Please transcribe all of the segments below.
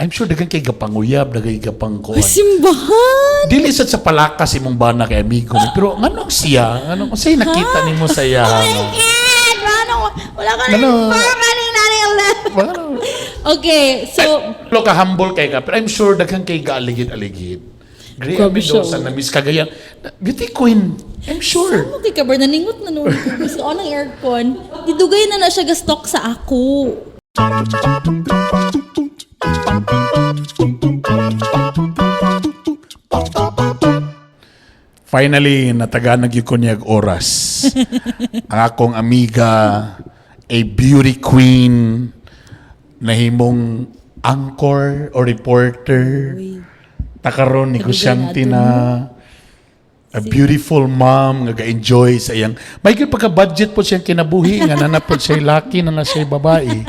I'm sure dagan kay gapanguyab, dagan kay gapangkuan. Simbahan! Dili sad sa palakas imong bana kay amigo ni, pero nganong siya? Nganong say nakita nimo sa iya? Wala ka rin Okay, so... Lo ka humble kay ka, pero I'm sure dagan kay gaaligid-aligid. Greanne Mendoza na Miss Cagayan. Beauty queen. I'm sure. Saan mo kay kabar? Naningot na noon. Gusto ko ng aircon. Didugay na siya gastok sa ako. Finally, nataganag yung kunyag oras. Ang akong amiga, a beauty queen, nahimong anchor o reporter, takaroon, negosyante na, a beautiful mom, nga ga-enjoy sa iyang, may pagka-budget po siyang kinabuhi, nga nanapod siya laki na siya babae.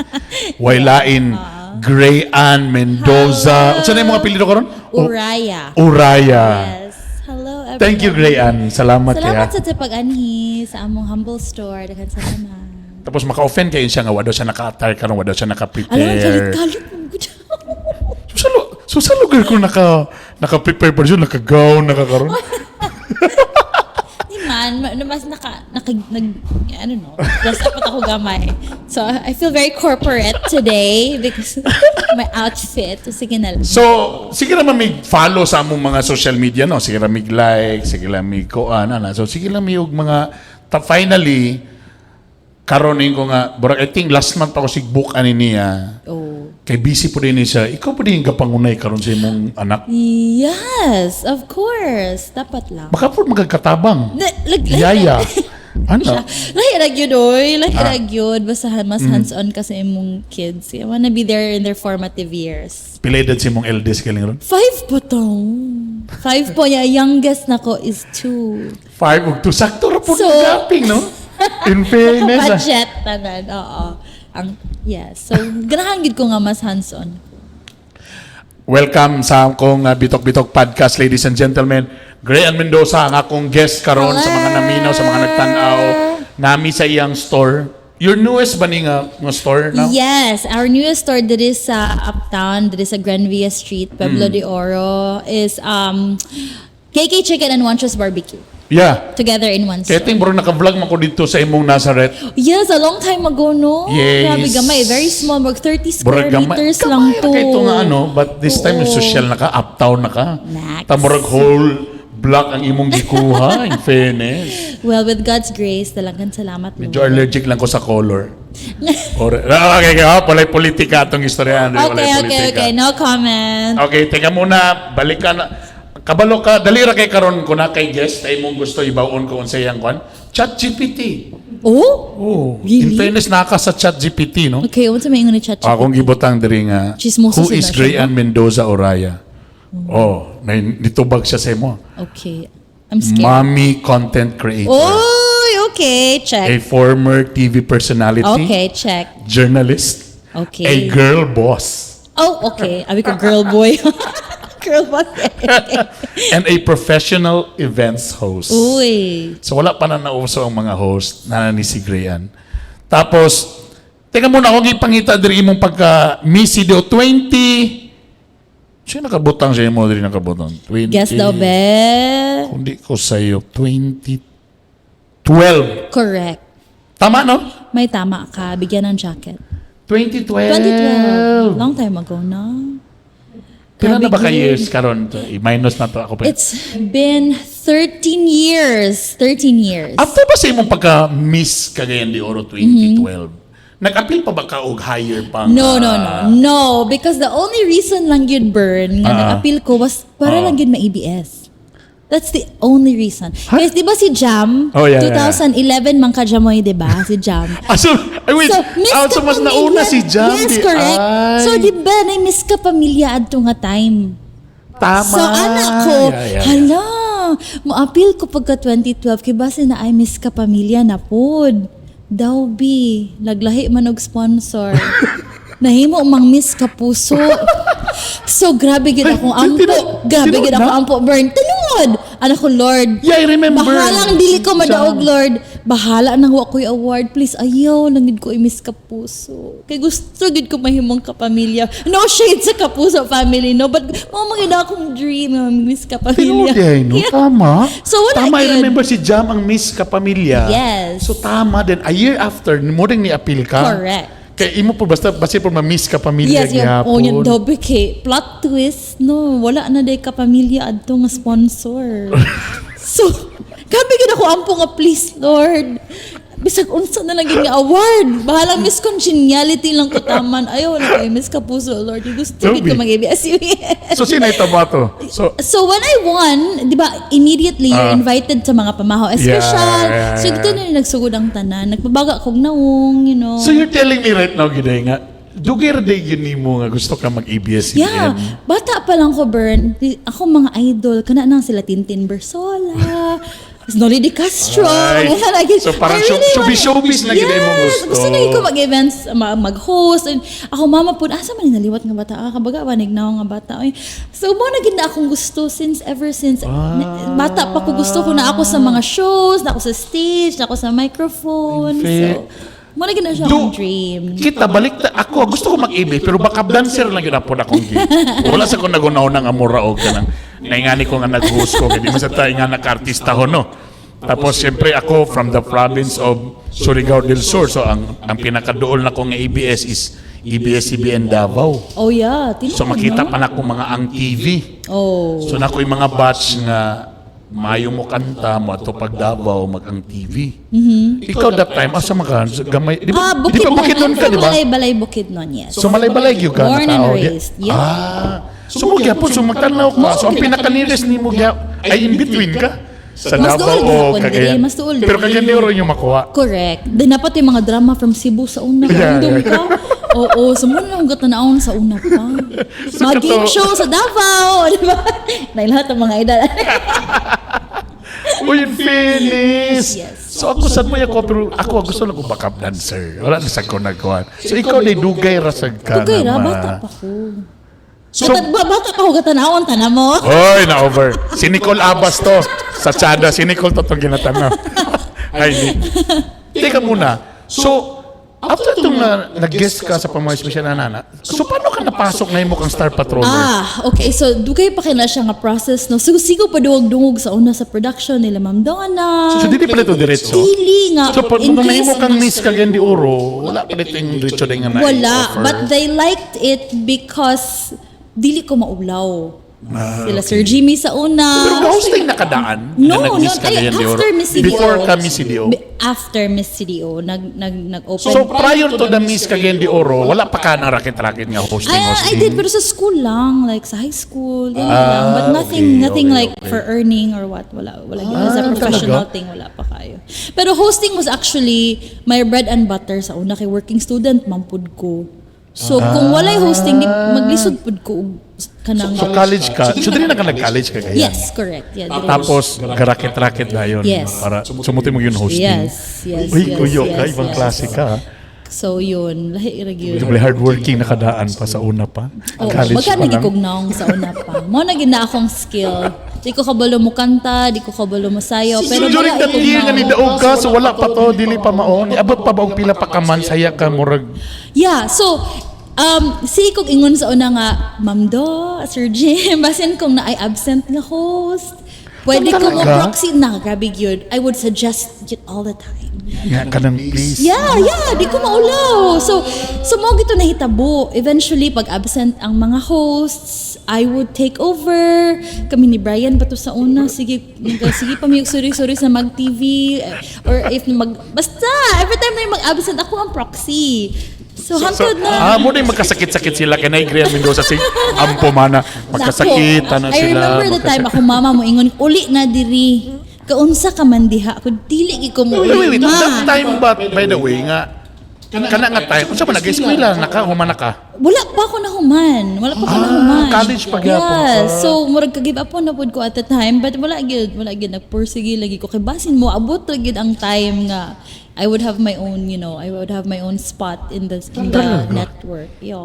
Wailain, Greanne Mendoza. Saan na yung mga apelido ko ron? Uraya. Uraya. Yes. Hello, everyone. Thank you, Greanne. Salamat kaya. Salamat sa pag-anhi sa among humble store. Dagan salamat. Tapos maka-offend kayo siya nga, wadaw siya naka-attire karon, wadaw siya naka-prepare. Alam, kalit-kalit mo ko dyan. So sa lugar ko naka-prepare pa siya, naka-gown, naka-karoon. Di man, mas dress up at ako gamay. So, I feel very corporate today because my outfit. Sige na lang. So, sige naman may follow sa among mga social media, no? Sige lang may like, sige lang may koan, So, sige lang may mga, finally, karonin ko nga, I think last month ako sigbook ani niya. Oh. Kay busy po din siya. Ikaw po din kapangunay karon sa imong anak. Yes, of course. Dapat lang. Baka po magkatabang. Yaya. Ano? Lahirag yun, oy. Lahirag yun. Basta mas hands-on ka sa imong kids. I wanna be there in their formative years. Pila edad sa imong eldest kaling ron? 5 po to. 5 po niya. Youngest na ko is 2. 5 ug 2. Sakto ra po So, ng gaping, no? In fairness. Budget tanan, oo. Yes. So, ganahan gid ko nga mas hands-on. Welcome sa akong Bitok-Bitok Podcast, ladies and gentlemen. Greanne Mendoza, ang akong guest karon sa mga naminaw, sa mga nagtanaw, nami sa iyang store. Your newest ba ni nga store now? Yes, our newest store that is sa Uptown, that is sa Granvia Street, Pueblo de Oro, is KK Chicken and Wanchos Barbecue. Yeah. Together in one store. Kaya bro, naka-vlog man ko dito sa imong Nazareth. Yes, a long time ago, no? Yes. Grabe, gamay. Very small. Mag 30 Burag square meters lang to. Gamay ito nga but this time social na ka, uptown na ka. Max. Tamurag whole block ang imong gikuha, in fairness. Well, with God's grace, talagang salamat. Medyo allergic lang ko sa color. Okay, palay politika itong istorya. Okay. No comment. Okay, teka muna. Balikan na. Kabalo ka, dalira kay karon ko na kay guest ay mong gusto ibawon ko unsay yang kwan. ChatGPT. Oh? In Really? fairness naka sa ChatGPT, no? Okay, unsa may ingon ni ChatGPT? Akong gibutang diri nga. Chismoso Who is sila siya, Greanne Mendoza-Uraya? Nitubag siya sa imo. Okay. I'm scared. Mommy content creator. Oh, okay. A Check. former TV personality. Okay, check. Journalist. Okay. A girl boss. Oh, okay. Abi ko girl boy. Girl boy. And a professional events host. Uy. So wala pa na nauso ang mga host na ni si Greanne. Tapos, teka muna, ako ipangita diri imong pagka Miss Ido 20. Sino nakabutang siya mo diri nakabutang? 20. Guess daw, be. Hindi ko sa'yo. 2012. Correct. Tama, no? May tama ka. Bigyan ng jacket. 2012. 2012. Long time ago na. Pila na ba Grabe ka yun. years karon? I-minus na to ako pa. It's been 13 years. 13 years. After ba sa imong pagka Miss Cagayan de Oro 2012? Nag-appeal pa ba ka og higher pang... No, because the only reason lang yun, Bern, nga nag-appeal ko was para lang yun ma-ABS. That's the only reason. Kasi di ba si Jam, Oh, yeah, 2011 man ka Jamoy, di ba? Si Jam. Wait. Miss So, mas nauna si Jam. Yes, correct. So, di ba, na-miss ka pamilya adto nga time. Tama. So, anak ko, hala, mo-appeal ko pagka 2012, kaya base na ay miss ka pamilya na pod. Daw, bi, naglahi man og sponsor. Nahimo mang miss ka puso. So, grabe gid akong ampo. Grabe gid ako ampo, Bern. Tinungod. Anak ko, Lord. Yeah, I remember. Bahalang dili ko madaog, Lord. bahala nang wa ko'y award, please ayaw lang gid ko i-miss Kapuso. Kay gusto gid ko mahimong kapamilya. No shade sa Kapuso family, no, but mao man gid akong dream nga miss Pero kapamilya. day, no? Tama. So wala Tama, I gyud. remember si Jam ang Miss Kapamilya. Yes. So tama din. A year after, mo rin ni-appeal ka. Correct. Kaya imo po basta po ma-Miss Kapamilya Yes, yung gihapon. yung dobe kay plot twist, no, wala na day kapamilya adto nga sponsor. So, gabi gid ako ampo nga please Lord. Bisag unsa na lang gid nga award. Bahalang Miss Congeniality lang ko taman. Ayaw na kay Miss Kapuso Lord. Gusto gid ko Toby. mag-ABS-CBN. So sino ito ba to? So when I won, di ba, immediately you're invited sa mga pamahaw espesyal. Yeah. So dito na nagsugod ang tanan. Nagbabaga kog naong, you know. So you're telling me right now, Giday, nga, dugir day yun ni mo nga gusto ka mag-ABS-CBN. Yeah, bata pa lang ko, Bern. Ako mga idol, kana nang sila Tintin Bersola, Noli de Castro. Ay, so parang showbiz na gina mo gusto. Gusto na ko mag-events, mag-host. And ako, mama po, asa man naliwat nga bata? Kabaga, wanignaw nga bata. Ay, so, mo na gina akong gusto ever since. Bata pa ko, gusto ko na ako sa mga shows, na ako sa stage, na ako sa microphone. So, mo na gina siya akong dream. Kita, balik ako, gusto ko mag-ABS, pero baka dancer lang yun po na kong gig. Wala sa kung nagunaw ng amuraog ka ng naingani ko nga nag-host ko, hindi mo sa tayo nga nag-artista ho, no? Tapos, siyempre ako, from the province of Surigao del Sur, so ang pinakadool na ko nga ABS is ABS-CBN Davao. Oh, yeah. So, makita pa na ko mga ang TV. Oh. So, na ko yung mga batch nga mayo mo kanta mo ato pag Davao mag-ang TV. Ikaw that time, asa maka, gamay, di ba Bukidnon ka, di ba? Balay Bukidnon, yes. So, malay-balay yun ka Born na and tao. raised, yeah. So, mo gyapon, so magtanaw ka. So, ang pinaka-nearest ni mo ay in between ka. Sa Mas Davao tuol o gihapon, Cagayan. mas tuol Pero gihapon. Cagayan de Oro yung makuha. Correct. Then dapat yung mga drama from Cebu sa una. Yeah, Random yeah. ka. Oo, sumuna lang gatan sa una pa. Mga game show sa Davao, di ba? Dahil lahat ng mga edad. Uy, finish! Yes. So ako sad mo ako, pero ako gusto lang ko backup dancer. Wala na sa ko nagkuhan. So ikaw na dugay rasag ka Tugay ra, naman. bata pa ko. So, Bata pa ko gatanawon, tana mo. Oy, na-over. Si Nicole Abas to. Sa Chada, si Nicole to itong ginatanaw. Ay, teka muna. So, after itong nag-guest ka sa pamay special na nana, so paano ka napasok na mo kang Star Patroller? Okay. So, dugay pa kaya siya nga process, no? Sigo pa duwag-dungog sa una sa production nila, Ma'am Donna. So, dili pala ito diretso? Dili nga. So, pag In nung case- nahimo kang Miss Cagayan de Oro, wala pala ito yung diretso na yung Wala, na-offer. but they liked it because dili ko maulaw. Sila Sir Jimmy sa una. Pero hosting nakadaan No, na nag-Miss no, Cagayan de Oro. after Miss CDO. Before ka Miss CDO. After Miss CDO, nag-open. So, prior to the Miss Cagayan de Oro, wala pa ka ng racket-racket nga hosting. I did, pero sa school lang, like sa high school, ganyan lang. But nothing okay. like for earning or what. Wala yun. Sa professional talaga? thing, wala pa kayo. Pero hosting was actually my bread and butter sa una kay working student, mampud ko. So, kung walay hosting, maglisod pud ko kanang... So, college ka. So, dili na ka nag-college ka kaya? Yes, correct. Yeah, Tapos, racket-racket na yun. Yes. Para sumutin mo yun hosting. Yes. Uy, kuyo ka. Ibang klase ka. So, yun. Lahi yun. Double hardworking nakadaan pa sa una pa. Oh, College baga pa lang. nagikugnaong sa una pa. Mo na gina akong skill. Di ko kabalo mo kanta, di ko kabalo mo sayo. So, Pero during wala that year nga ni ikugnaong. daog ka, so wala pa to, dili pa maon. Abot pa ba og pila pa ka man, saya ka, murag. Yeah, so, si kong ingon sa una nga, Ma'am Do, Sir Jim, basin kung na ay absent nga host. Pwede ko mo Talaga? proxy na, grabe yun. I would suggest it all the time. Nga ka nang please. Yeah, di ko maulaw. So mo gito nahitabo. Eventually, pag absent ang mga hosts, I would take over. Kami ni Brian pa to sa una. Sige pa miyog sorry sa mag-TV. Or if basta, every time na yung mag-absent, ako ang proxy. So hantod na. Mo din magkasakit-sakit sila kay nay Greanne Mendoza sing ampo mana. Magkasakitan na I sila. remember the time ako mama mo ingon, uli na diri. Kaunsa ka man diha. Kung dili ko mo uli, Wait, ma. that time ba, by the way, nga, kana nga time, kung saan ba nag-eskwela, humana ka? Wala pa ako nahuman. College pa gyapon Yeah. ka. So, murag ka-give up on na pod ko at the time. But wala gyud nagpursige lagi ko. Kay basin mo, abot ra gyud ang time nga I would have my own, I would have my own spot in the network. Yo.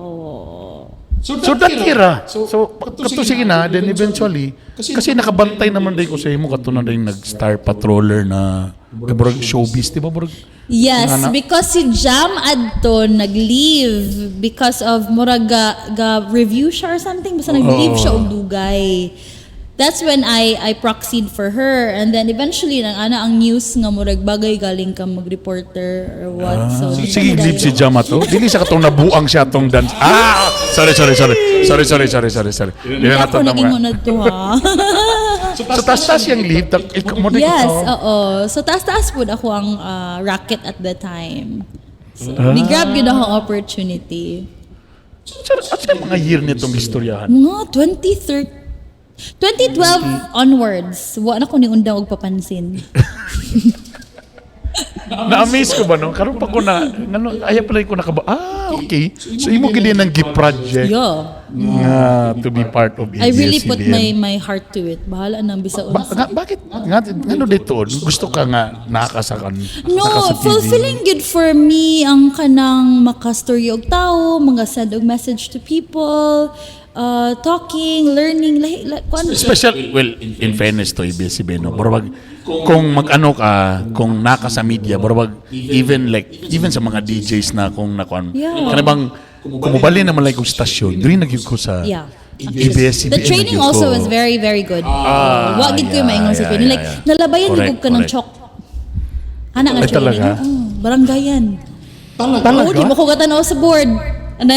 So that era, so kato sige na, then eventually, kasi nakabantay naman din ko sa imo kato na din nag-Star Patroller na Murag showbiz, di ba? Murag, Yes, Nga na. because si Jam adto nag-leave because of murag ga review siya or something, basta nag-leave siya og dugay. That's when I proxied for her, and then eventually nang ang news nga murag bagay galing ka mag-reporter or what. So sige, leave si Jama to. Dili sa katong nabuang siya atong dance. Sorry. Dili na to ako na naging mga. unad to ha. So tas yung leave. Yes, oo. So taas po ako ang racket at the time. So, ni-grab yun ako opportunity. At sa mga year nitong istoryahan? Mga 2012 onwards, wa na ko ni undang og papansin. Na-amaze ko ba no? Karon pa ko na, ayaw pala ko nakaba. Okay. So imo gid ng gift project. Yeah. To be part of ABS-CBN. I really put my heart to it. Bahala nang bisa Bakit? Ngano dito? Gusto ka nga nakasakan? No, fulfilling good for me ang kanang makastorya og tao, mga send og message to people, talking, learning, In fairness to ABS-CBN, no? Barabag, kung mag-ano ka, kung naka sa media, barabag, even sa mga DJs na kung nakuan. Yeah. Kanabang, kumubali naman like kong stasyon, doon naging ko sa ABS-CBN. The training also was very, very good. Wag gid ko yung maingon sa training. Like, nalabayan Correct, gid ka ng correct. chok. Ana nga Ay, training. talaga? Barangayan. Oo, di mo ko katanaw sa board. Ano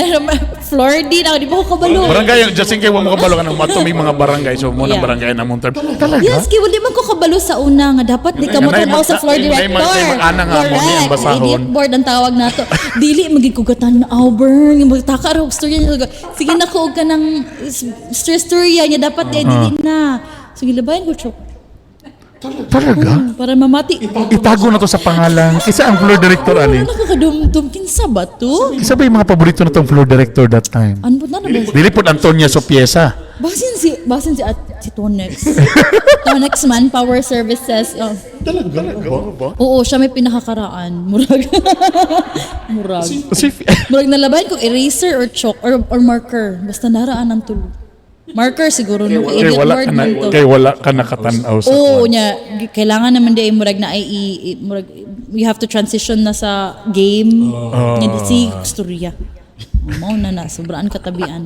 floor di na, di mo ko kabalo. Barangay, just in case mo kabalo ka ng may mga barangay, so muna Yeah. barangay na mong term. Talaga? Yes, kaya di man ko kabalo sa una nga dapat di ka mo tanaw sa floor director. Ana nga mo niya ang basahon. Idiot board ang tawag nato. Dili magigugatan na Auburn, magtaka ra og storya niya. Sige na ko og kanang storya niya dapat dili na. Sige labayan ko chok. Talaga? Para mamati. Itago na to sa pangalan. Isa ang floor director, ani. Nakakadumdum kinsa ba to? Isa ba yung mga paborito na tong floor director that time? Ano na ba? Dili po Antonia Sopiesa. Basin si Tonex. Tonex Manpower Services. Oh. Talaga? Oo, siya may pinakakaraan. Murag. Murag nalabayan ko eraser or chalk or marker. Basta naraan ang tulo. Marker siguro no kay idiot board man to. Kay wala ka nakatanaw sa Oo nya kailangan naman di murag na murag we have to transition na sa game. Nya si storya. Mao na sobraan katabian.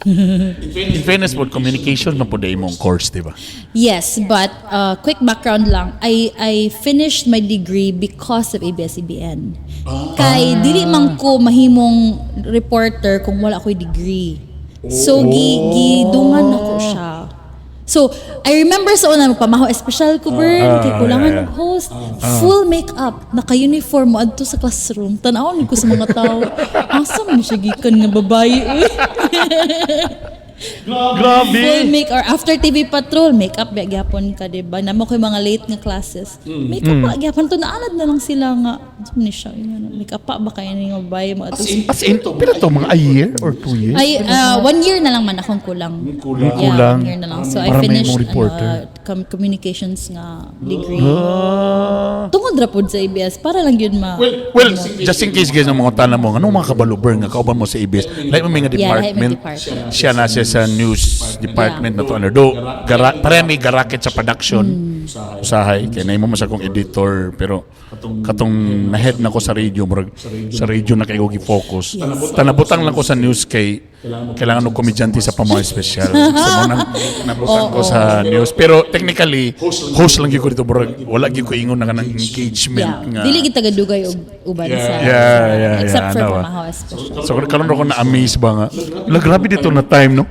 In fairness po, communication na po dahil mong course, di ba? Yes, but quick background lang. I finished my degree because of ABS-CBN. Kay dili man ko mahimong reporter kung wala ako'y degree. So gidungan ako siya. So I remember sa una magpamahaw espesyal ko kay kulangan ng host, full makeup, naka-uniform mo adto sa classroom. Tan-awon ko sa mga tao. Asa mo siya gikan nga babae. Grabe! Full make or after TV Patrol, makeup ba gyapon ka, diba? Namo ko yung mga late nga classes. Makeup pa gyapon to naanad na lang sila nga. Ano ni siya? Makeup pa ba kayo ni nga babae mo ato? As in, pila to, mga a year or 2 years? Ay 1 year na lang man akong kulang. Kulang. Yeah, 1 year na lang. So I Para may finished mong reporter. communications nga degree. Tungod ra pod sa ABS para lang yun Well, just in case guys ng mga tanong mo, anong mga kabaluber nga kauban mo sa ABS? Like may mga department, siya na siya sa news department na to ano do parami garakit sa production usahay kay na mo mas akong editor pero katong na-head na ko sa radio murag sa radio na kay ko gi-focus tanabutang lang ko sa news kay kailangan og komedyante sa pamahay special so mo nabutang ko sa news pero technically host lang gyud ko dito murag wala gyud ko ingon na kanang engagement nga dili gid tagadugay og uban sa except for pamahaw special. So karon ko na amaze ba nga grabe dito na time no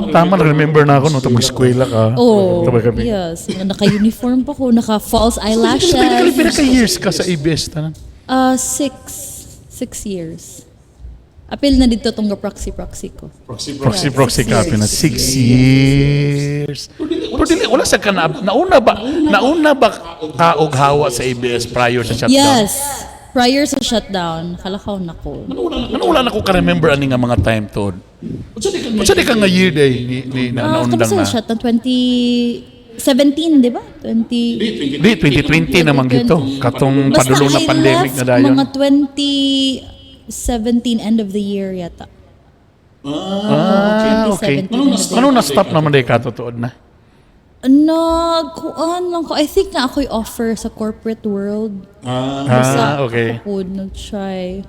tama remember na ako no tong eskwela ka kami yes naka-uniform pa ko naka-false eyelashes pila ka years ka sa ABS tanan 6 years. Apil na dito tong proxy ko. Proxy ka na 6 years. Pero dili wala sa ka nauna ba ka og hawa sa ABS prior sa shutdown? Yes. Prior sa shutdown, kalakaw na ko. Wala na ko ka-remember ani nga mga time to. Unsa di ka nga year day ni naundang Kamusta na? sa shutdown 2017, di ba? 2020 naman gito. Katong padulong na pandemic na dayon. Mga 2017 end of the year yata. Okay. 2017 end of the year. Ano na stop naman day ka tutuod na? Nagkuan lang ko. I think na ako'y offer sa corporate world. Okay. Ako nag-try.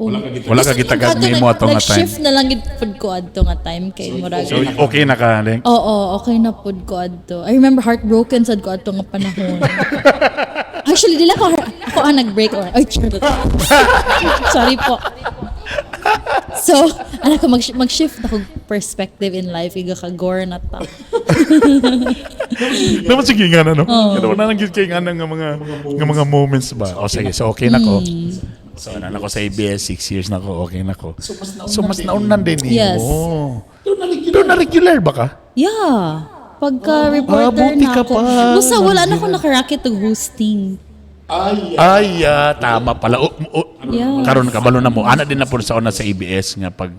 Wala ka gitagad mo ato nga time. Nag-shift na lang gid pud ko adto nga time kay murag. So okay na ka, Leng? Oo, okay na pud ko adto. I remember heartbroken sad ko adto nga panahon. Actually, dila ko ako ang nag-break or ay sorry po. So, ko mag-shift ako perspective in life iga ka gore na ta. Naman sige nga na, no? Kaya na lang kay nga nga mga moments ba? O sige, so okay na ko. So, ko sa ABS, 6 years na ko, okay na ko. So, mas naunan din eh. Yes. Doon na regular ba ka? Yeah. Pagka-reporter buti na ka ako. pa. Basta wala na ako nakarakit og hosting. Tama pala. Yeah. Karon kabalo na mo. Ana din na po sa una sa ABS nga pag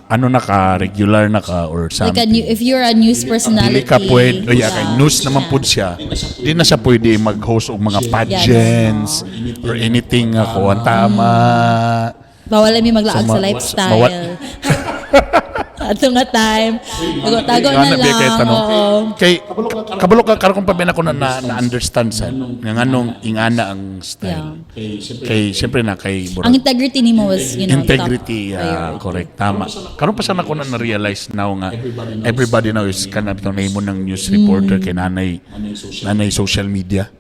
na ka, regular na ka or something. Like if you're a news personality. Dili ka pwede, kay news naman po siya. Di na siya pwede mag-host og mga pageants or anything nga ko. Ang tama. Bawal mi maglaag sa lifestyle. Ato nga time. Tago na lang. Kay kabalo ka karon kung paben ako na understand sa nga nganong ingana ang style. Kay syempre na kay ang integrity nimo was integrity, top correct, tama. Karon pa sa nako na realize now nga everybody now is kanang nahimo ng news reporter kay nanay social media.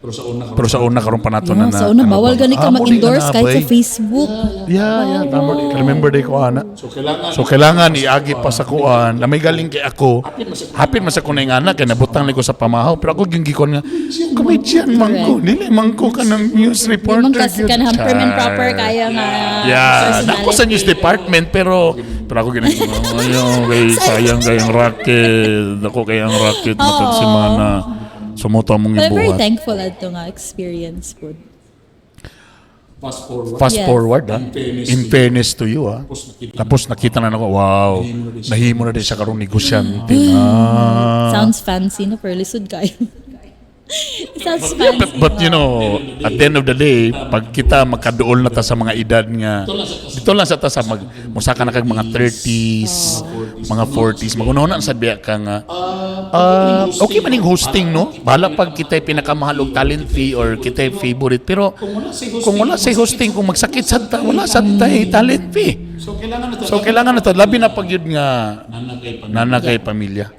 Pero sa una karon pa nato na sa una bawal gani ka mag-endorse kahit sa Facebook. Yeah, tama. Remember day ko ana. So kailangan iagi pa sa kuan na may galing kay ako. Hapit man sa kunay nga kay nabutang ko sa pamahaw pero ako yung gikon nga comedian man ko dili man ko kanang news reporter. Di man kasi kanang prim and proper kaya nga. Yeah, ako sa news department pero ako ginagawa kay sayang kayang racket. Ako kayang racket matag semana. Sumuto mong ibuhat. I'm very thankful adto nga experience po. Fast forward, in fairness to you, Tapos nakita na ako, wow, nahimo na din siya karong negosyante. Sounds fancy, no? Pero lisod kayo. Sounds fancy. But you know, at the end of the day, pag kita magkaduol na ta sa mga edad nga, dito lang sa ta sa musaka na kag mga 30s, mga 40s, magunaw na sa biya ka nga, okay maning hosting, no? Bahala pag kita'y pinakamahal og talent fee or kita'y favorite. Pero kung wala sa hosting, kung magsakit sa ta, wala sa tayo talent fee. So kailangan na to. Labi na pag yun nga, nana kay pamilya.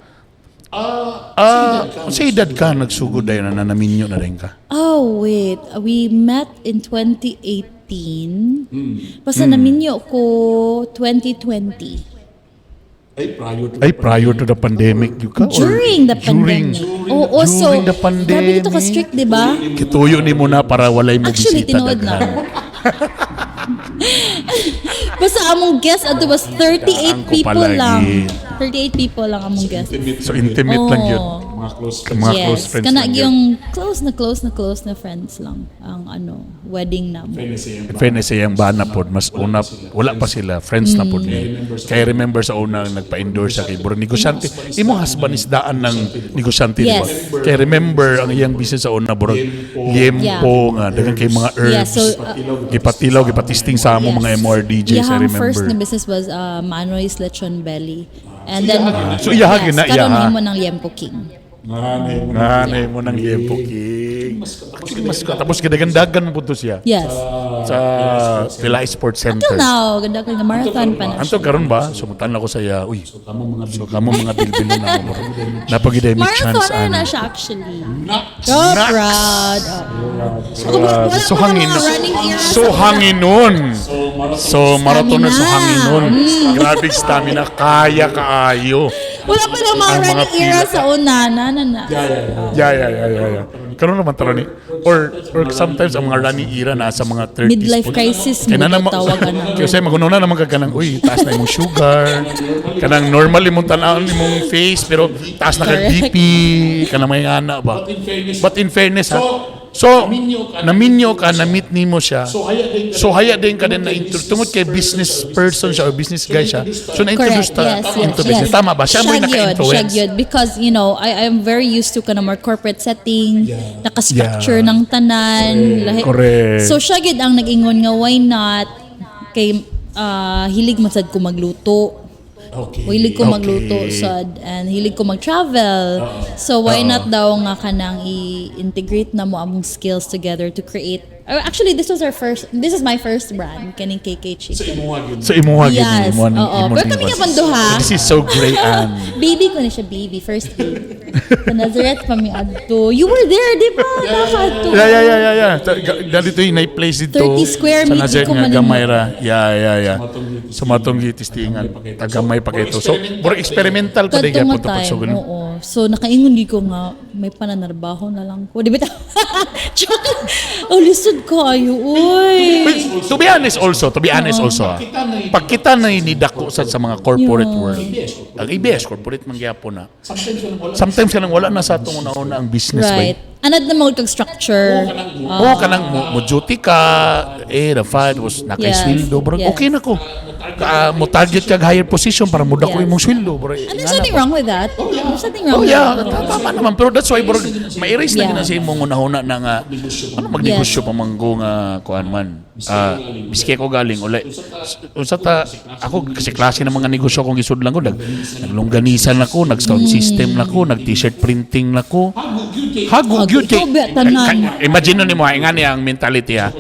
Sa edad ka, nagsugod dahil na naminyo na rin ka? Oh, wait. We met in 2018. Basta naminyo ko 2020. Ay, prior to the pandemic you ka? During the pandemic. Oo, so, during the pandemic. grabe dito ka strict, di ba? Kituyo ni mo na para walay mo Actually, bisita. tinood na. Basta among guest ato was 38 people lang. 38 people lang among guest. So intimate lang yun. Mga close friends kana lang yung close na friends lang ang wedding na mo. Fairness yung bana pod mas una wala pa sila friends na pod ni. Kaya remember sa una nagpa-endorse sa kay Bro negosyante. Imo husband is daan ng negosyante di ba? Kaya remember ang iyang business sa una Bro liempo nga daghang kay mga herbs. Gipatilaw gipatisting sa amo mga MR DJs I remember. First na business was Manoy's Lechon Belly. And then so iyahagin na karon mo ng Liempo King. Nanay mo ng Liempo King. Tapos gadagandagan mo po to siya. Yes. Sa Pila Sports Center. Until now, ganda ko nga marathon pa na siya. Anto karon ba? Sumutan ako sa iya. Uy. So kamo mga bilbil na mo. Napagidemic chance marathon na siya actually. So proud. So hangin. So hanginon. So marathon na so hanginon. Grabe stamina kaya kaayo. Wala pa lang mga running era sa una. Yeah. Karon naman tara ni or sometimes ang mga running era na sa mga 30s midlife crisis mo tawagan na. Kasi magununa naman ka kanang uy taas na imong sugar kanang normally mong tan-aon imong face pero taas na kag BP kanang may ana ba but in fairness so naminyo ka na-meet nimo siya so haya din ka din na tungod kay business person siya or business guy siya so na-introduce ta into business tama ba siya mo naka-influence because I am very used to kind of more corporate setting naka-structure ng tanan correct so siya gid ang nag-ingon nga why not kay hilig man sad ko magluto Okay. Hilig ko magluto Okay. sad and hilig ko mag-travel. So why not daw nga kanang i-integrate na mo among skills together to create. Actually, this is my first brand, kaning KK Chicken. So imuha gid Yes, oo. Pero kami nga panduha. This is so great, Anne. Baby ko na siya, first baby. Sa Nazareth pa mi adto. You were there, di ba? Nakadto. Yeah. Dito yung place dito. 30 square sa meters Nazareth ko nga man gamay ra. Yeah. Sa matong gitistingan. Tagamay pa kito. So, more experimental pa din Kadto po nga to time, pagsugod. oo. So, nakaingon di ko nga, may pananarbaho na lang ko. Di ba? Joke. Oh, lisod ko, ayo, uy. To be honest also, pag kita na inidako sa mga corporate world, ang ABS, corporate mangyapon na, sometimes ka nang wala na sa itong una-una ang business Right. way. Anad na mga structure. Oo, kanang mo duty ka, the fight was nakaiswildo, bro. Yes. Okay na ko. Mo target kag higher position para mo dako Yes. imong sweldo, bro. And there's nothing wrong with that. There's nothing wrong Oh with yeah, that. tama naman. Pero that's why, bro, ma-erase na Yeah. gina sa imong una-una na nga, ano magnegosyo pa manggo nga kuan man. Biske ko galing, ulay. Unsa ta, ako kasi klase ng mga negosyo kong isudlan ko, naglongganisan ako, nag-sound system na ko, nag-t-shirt printing na ko. Hagog yun kay, Ikaw, ba, tanan. imagine nun mo, nga niya ang mentality ha.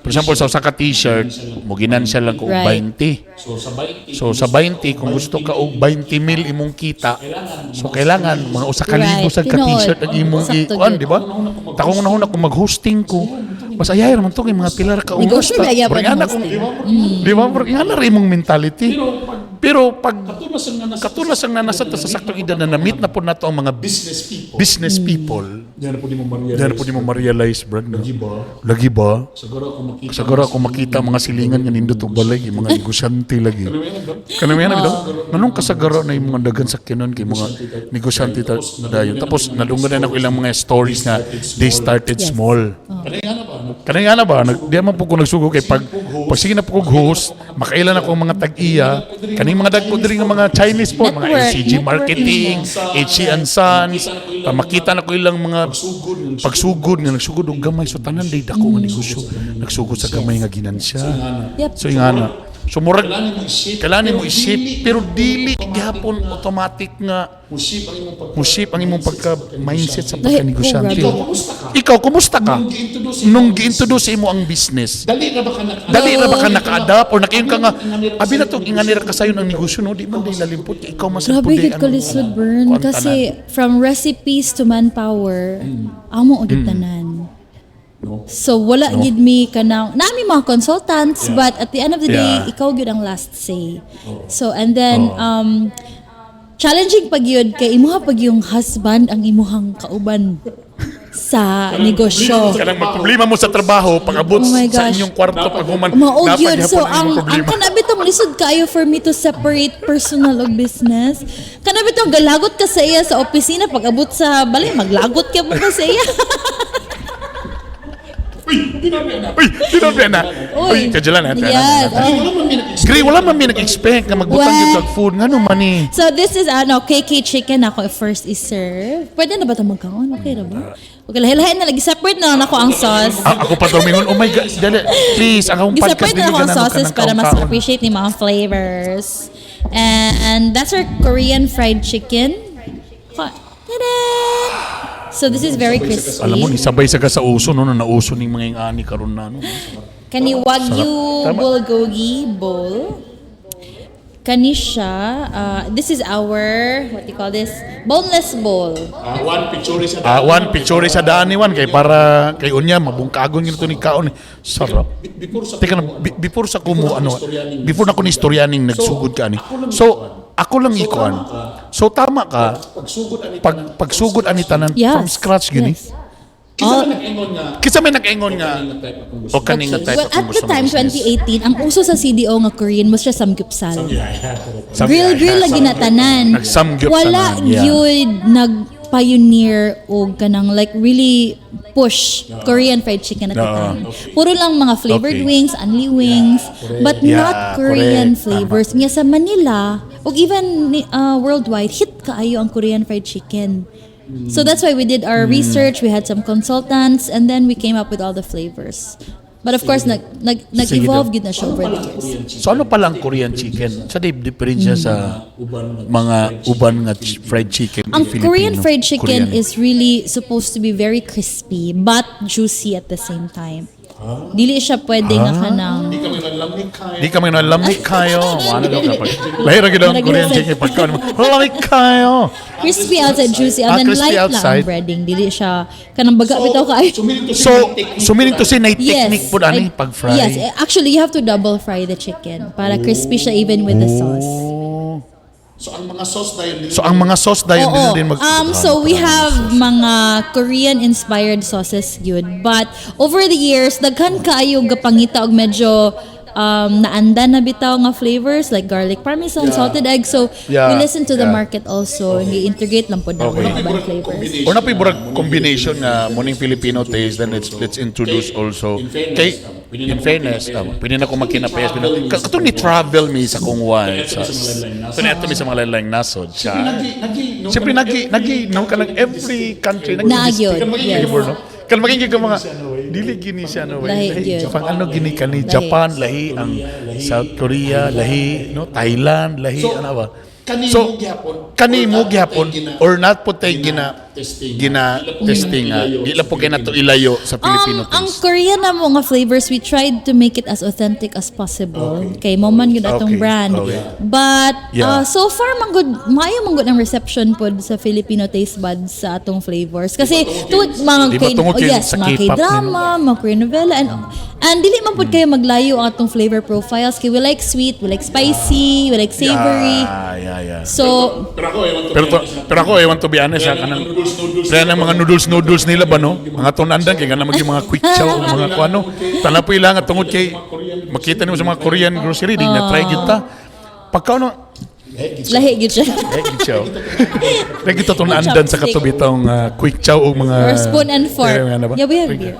For example, sa usa ka t-shirt, mo ginansya lang ko og Right. 20. So sa 20, kung gusto ka og 20 mil imong kita, so kailangan mga usa ka libo Right. sa ka t-shirt ang imong Sakto ikuan, gyud. di ba? Takong una kung mag-hosting ko. Mas ayay naman to kay mga pilar ka Negosyo ba iya pa Pero nga na hosting? di ba? Pero nga na rin imong mentality. Pero pag katulas ang nanasa sa saktong edad na na-meet na po nato ang mga business people. Yan po di mo Diyan po di mo ma-realize, Brad. Lagi ba? Siguro ako makita mga silingan nga nindot og balay, yung mga negosyante lagi. Kanang yan daw. Manong kasagara na yung mga dagan sa kinon kay mga negosyante dayon. Tapos nadunggan na ako ilang mga stories na they started small. Kanang na ba? Di man po ko nagsugo kay pag sige na po kog host, makailan ako mga tag-iya, kaning mga dagko diri nga mga Chinese po, mga Network, LCG Marketing, HC and Sons, makita na ko ilang mga pagsugod nga nagsugod og gamay so tanan day dako nga negosyo nagsugod sa gamay nga ginansya. Yep. So ingana. So murag kailangan mo isip pero dili gyapon automatic nga musip ang imong pagka mindset sa pagkanegosyante. Ikaw kumusta ka? Nung gi-introduce imo ang business. Dali ra ba ka naka-adapt or nakayon ka nga abi na tong inganira ka sayo ng negosyo no di man day lalimpot ikaw mas Grabe gid ko lisod, Bern. Kasi from recipes to manpower, amo og gitanan. So wala gid mi kanang nami mga consultants but at the end of the day ikaw gyud ang last say. So and then challenging pag yun kay imuha pag yung husband ang imuhang kauban sa negosyo. Kanang magproblema mo sa trabaho pag-abot Oh my sa gosh. inyong kwarto pag human Maog yun. So, napaghapon ang problema. kanabitong lisod kayo for me to separate personal og business. Kanabitong galagot ka sa iya sa opisina pag abot sa balay, maglagot ka mo sa iya. Uy, tinobya na. Uy, kadyalan na. Yes. Gray, wala man may nag-expect na magbutang yung dog food. Nga naman eh. So, this is KK chicken ako first is-serve. Pwede na ba ito magkaon? Okay na ba? Okay, lahi-lahi na lagi. Separate na lang ako ang sauce. Ako pa domingon. Oh my God. Dali, please. Akong podcast. Separate na ako ang sauces para mas appreciate ni mga flavors. And that's our Korean fried chicken. Ta-da! So this is very crispy. Alam mo, isabay sa ka sa uso, no? Nauso ng mga ingani karon na, no? Kani Wagyu bulgogi bowl. Kani siya, this is our, what do you call this? Boneless bowl. One picture sa One picture sa daan ni Juan kay para kay unya mabungkagon ngito ni kaon. Sarap. Teka na, before sa kumo ano, before na ko ni istoryaning nagsugod ka ni. So ako lang ikuan. So tama ka. Pagsugod ani tanan from scratch gini. Yes. Kisa may nag-ingon nga o kaning nga type Well, at the time, 2018, ang uso sa CDO nga Korean mo siya samgyupsal. Grill lagi na tanan. Nagsamgyup Wala tanan, yeah. yun nag-pioneer o kanang like really push Korean fried chicken at the time. Puro lang mga flavored wings, only wings, but not Korean flavors. Nga sa Manila, o even worldwide, hit kaayo ang Korean fried chicken. So that's why we did our research, we had some consultants, and then we came up with all the flavors. But of course, nag-evolve gid na siya over the years. So ano palang Korean chicken? Sa diferensya sa mga uban nga fried chicken Ang Filipino? Korean fried chicken Korean. is really supposed to be very crispy but juicy at the same time. Dili siya pwede nga kanang Di kami na lamig kayo. Ano daw kapag lahira gid ang Korean chicken pagkaon mo. Lamig kayo. crispy outside, juicy, and then crispy light outside. lang ang breading. Dili siya kanang baga bitaw kayo. So meaning to say na technique po ani pag fry. Yes, actually you have to double fry the chicken para crispy siya even with the sauce. So ang mga sauce dahil So ang mga sauce dahil Oo. din So we have mga Korean inspired sauces yun. But over the years, daghan kaayo gapangita og medyo naanda na bitaw nga flavors like garlic parmesan, salted egg. So Yeah. we listen to the Yeah. market also. I-integrate lang po na mga ibang flavors. or na pibura combination nga morning Filipino taste, then let's introduce also kay in fairness pwede na ko makinapayas katong ni travel mi sa kung one sa ato mi sa mga lain-laing nasod siya siyempre nagi no kanang every country Nagyod, yes. flavor, no? Kan maging mga dili gini siya no Lahi, yun. pang ano gini kani Lahi. Japan lahi ang South Korea lahi no Thailand lahi ano ba so kanimo gyapon or not po tay gina testing dila po kay nato ilayo sa Filipino Ang taste. Korean na mo nga flavors, we tried to make it as authentic as possible. Kay mo man yun atong Okay. brand. Okay. But Yeah. so far maayo man gud ang reception pod sa Filipino taste buds sa atong flavors. Kasi tuwid mga Di ba tungod kay sa mga K-pop K-drama, mga Korean novela and dili man pod kayo maglayo ang atong flavor profiles. Kay we like sweet, we like spicy, we like savory. Yeah. So Pero ako, I want to be honest, kanang kaya ng mga noodles nila ba, no? Mga tunandan, kaya nga maging mga quick chow, mga kuano. Tala po ilang at tungod kay, makita niyo sa mga Korean grocery, di na try kita. Pagka ano, lahi gid siya. quick chow. Kaya kita tunandan sa katubitong quick chow o mga... Or spoon and fork. Ano ba? Yeah, we have beer.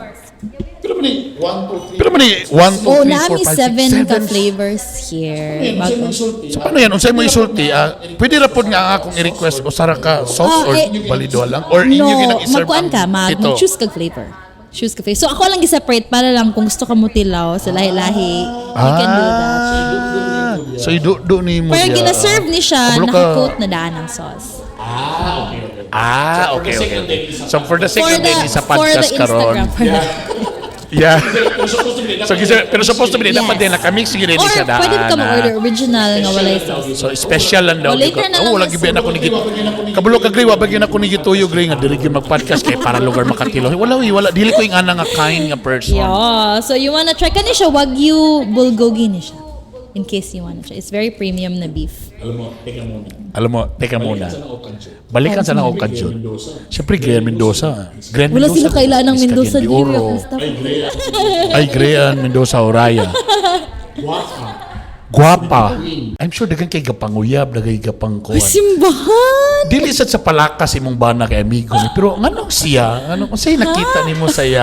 Pero man ni 1 2 3 Pero man 1, 2, 3, 4, 5, 6, Oh, nami 7 ka flavors here. Bago. So paano yan? Unsay mo isulti? Pwede ra pod nga akong i-request o sara ka sauce or balido lang? Or inyo ginang i-serve magkuan ka, mag-choose kag flavor. Choose ka flavor. So ako lang i-separate para lang kung gusto ka mo tilaw sa lahi-lahi. You can do that. So do ni mo Pero siya. gina-serve ni siya, Kabalo ka. naka-coat na daan ng sauce. Okay. So for the second day sa For the podcast karon. Instagram. Yeah. Pero supposed to be dapat din naka-mix gid Or sa daan. pwede ka mag-order original nga walay sauce. So special lang daw. O, later na lang wala na giben ako ni gito. Kabalo ka gri wa bagyan ako ni gituyo gri nga dili gyud mag-podcast kay para lugar makatilo. Wala dili ko ing ana nga kind nga person. Yeah. So you wanna try kani siya wagyu bulgogi ni siya. In case you wanna try. It's very premium na beef. Alam mo, teka muna. Balikan sa nang okasyon. Siyempre, Greanne Mendoza. Greanne Wala sila kailangan ng Miss Mendoza Cagayan de Oro. Ay, Greanne Mendoza-Uraya. Guwapa. I'm sure dagan kay gapanguyab, dagay gapang kuwan. Simbahan! Dili sad sa palakas imong bana kay amigo ni. Pero nganong siya? Ano unsay nakita nimo sa iya?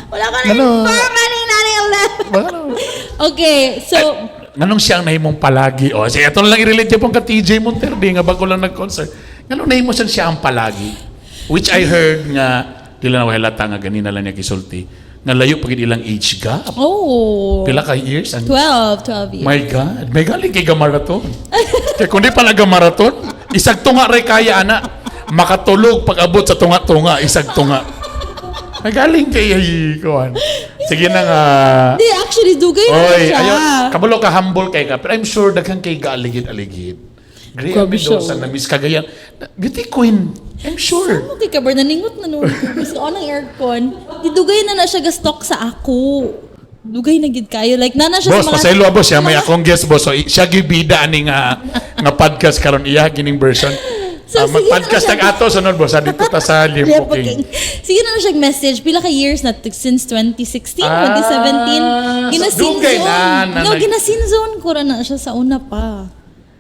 Wala ka na Ano? Okay, so Nganong siya ang nahimong palagi? O, sige, ito lang i-relate pong ka TJ Monterdi nga bago lang nag-concert. Nganong nahimo siya ang palagi? Which I heard nga, di lang halata nga ganina lang niya kisulti, nga layo pagid ilang age gap. Pila ka years? 12 years. My God, may galing kay gamaraton. Kaya kung di pala gamaraton, isag tunga ray kaya ana, makatulog pag abot sa tunga-tunga, isag tunga. May galing kay kuan. Sige na nga. Di, actually, dugay na Oy, siya. ayo, kabalo ka humble kay ka. Pero I'm sure daghan kay gaaligid-aligid. Greanne Grabe siya, Mendoza na Miss Cagayan. Beauty queen. I'm sure. Okay ka ba? Naningot na nun. Gusto ko ng aircon. Di, dugay na siya gastok sa ako. Dugay na gid kayo. Like, nana siya Boss, sa mga... pasaylo boss. Siya may akong guest boss. So, siya gibida ani nga podcast karon iya gining version. So, sige Mag-podcast na tag ato sunod boss. Dito ta sa Limpo King. Sige na siya message. Pila ka years na since 2016, 2017. Dugay na. Ginasinzone ko na siya sa una pa.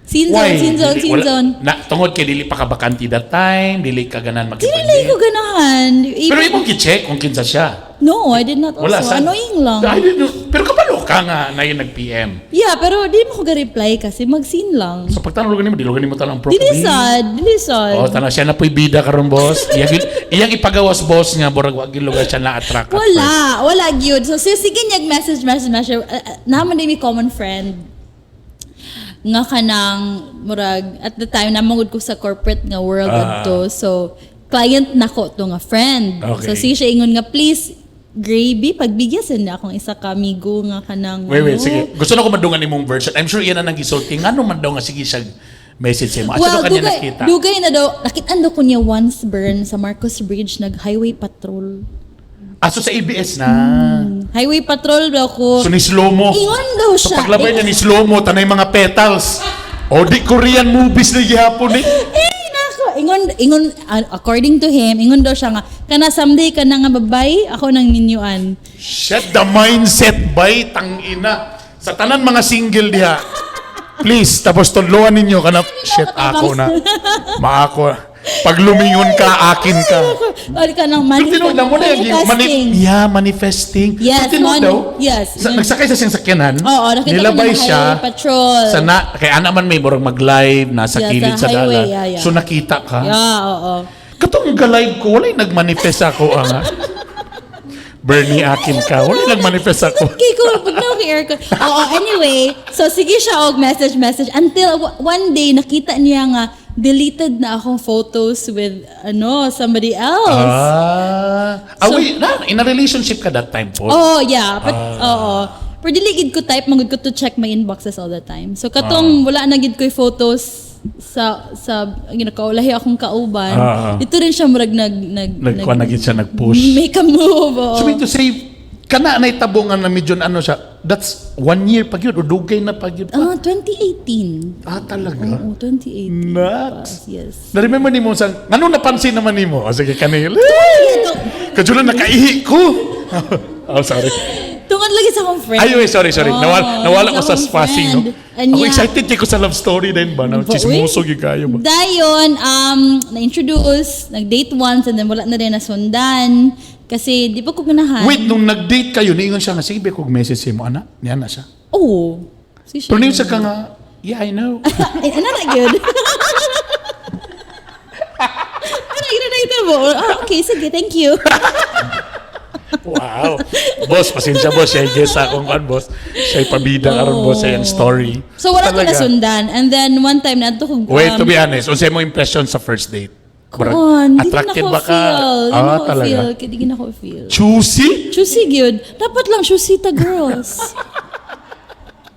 Scene Why? scene zone. Tungod kay dili pa ka bakanti that time, dili ka ganan Dili magkipandi. ko ganahan. Pero imong gi-check kung kinsa siya. No, I did not also. Sa- Annoying lang. I didn't know. Pero kabalo ka nga na yung nag-PM. Yeah, pero di mo ko ga-reply kasi mag-scene lang. So pagtanong mo, dilugan mo tanong properly. Dili sad. Oh, tanong siya na po'y bida karon boss. Iyang ipagawas boss nga burag wag lugar siya na attract. Wala gyud. So sige niyag message. Naman din mi common friend. Nga kanang murag at the time namangud ko sa corporate nga world adto. So client nako to nga friend. Okay. So siya ingon nga please gravy pagbigyasan na akong isa ka amigo nga kanang Wait, sige. Gusto na ko madungan imong version. I'm sure iyan ang nag-isulti. Ano man daw nga sige siya message sa imo. Asa kanya nakita? Dugay na daw. Nakitaan daw ko niya once burn sa Marcos Bridge nag-highway patrol. Aso sa ABS na. Highway patrol daw ko. So ni slow mo. Ingon daw So siya. paglabay niya ni slow mo, tanay mga petals. O di Korean movies na gihapon eh. Ingon according to him, ingon daw siya nga kana someday ka na nga babay, ako nang ninyuan. Shut the mindset bay tangina. Sa tanan mga single diha. Please, tapos tudloan ninyo kana shit ako na. Maako. Pag lumingon ka, akin ka. Or ka nang Pero tinuod mo na yung manifesting. Yes, Pero tinuod daw, yes. nagsakay sa siyang sakyanan, Oo, nakita ko nilabay na siya, highway patrol. kaya ana man may murag mag-live, nasa Yeah, kilid sa sa highway, dalan. yeah. So nakita ka. Yeah, oo. Katong ga-live ko, wala nag-manifest ako. Bernie akin ka, wala nag-manifest ako. Okay, cool. Pag na air ko. Oo, anyway. So, sige siya og message. Until one day, nakita niya nga, deleted na akong photos with, somebody else. Wait, in a relationship ka that time po? Oh, yeah. But, oo. Pero diligid ko type, magud ko to check my inboxes all the time. So, katong wala na gid ko yung photos sa kaulahi akong kauban. Ito rin siya murag Nagkwanagin siya, nag-push. make a move. Oo. So, mean to say, kana na itabungan na medyo siya, that's 1 year pag yun, o dugay na pag yun. 2018. Talaga? Oo, 2018. Nuts. Yes. Na-remember ni mo sa, ano napansin naman ni mo? Sige, kanil. Kajulan, nakaihi ko. Sorry. Tungod lagi sa akong friend. Ay, sorry. Nawala ko sa spacing, no? Ako Yeah. excited kayo sa love story din ba? Chismoso yung kayo ba? Dayon, na-introduce, nag-date once, and then wala na rin nasundan. Kasi di pa ko ganahan. Wait, nung nag-date kayo, niingon siya nga, sige, kung message mo, ana, yan na siya. Oo. Pero niingon siya ka nga, yeah, I know. Ay, ano na yun? Ano na ito mo? Okay, sige, thank you. Wow. Boss, pasensya boss, siya guess akong kan boss. Siya pabida karon boss sa yung story. So wala ko Talaga. nasundan. And then one time, na ko Wait, to be honest, unsay mo impression sa first date? Attracted ba ka? Talaga. Hindi na ko feel. Choosy? Choosy, good. Dapat lang choosy ta girls.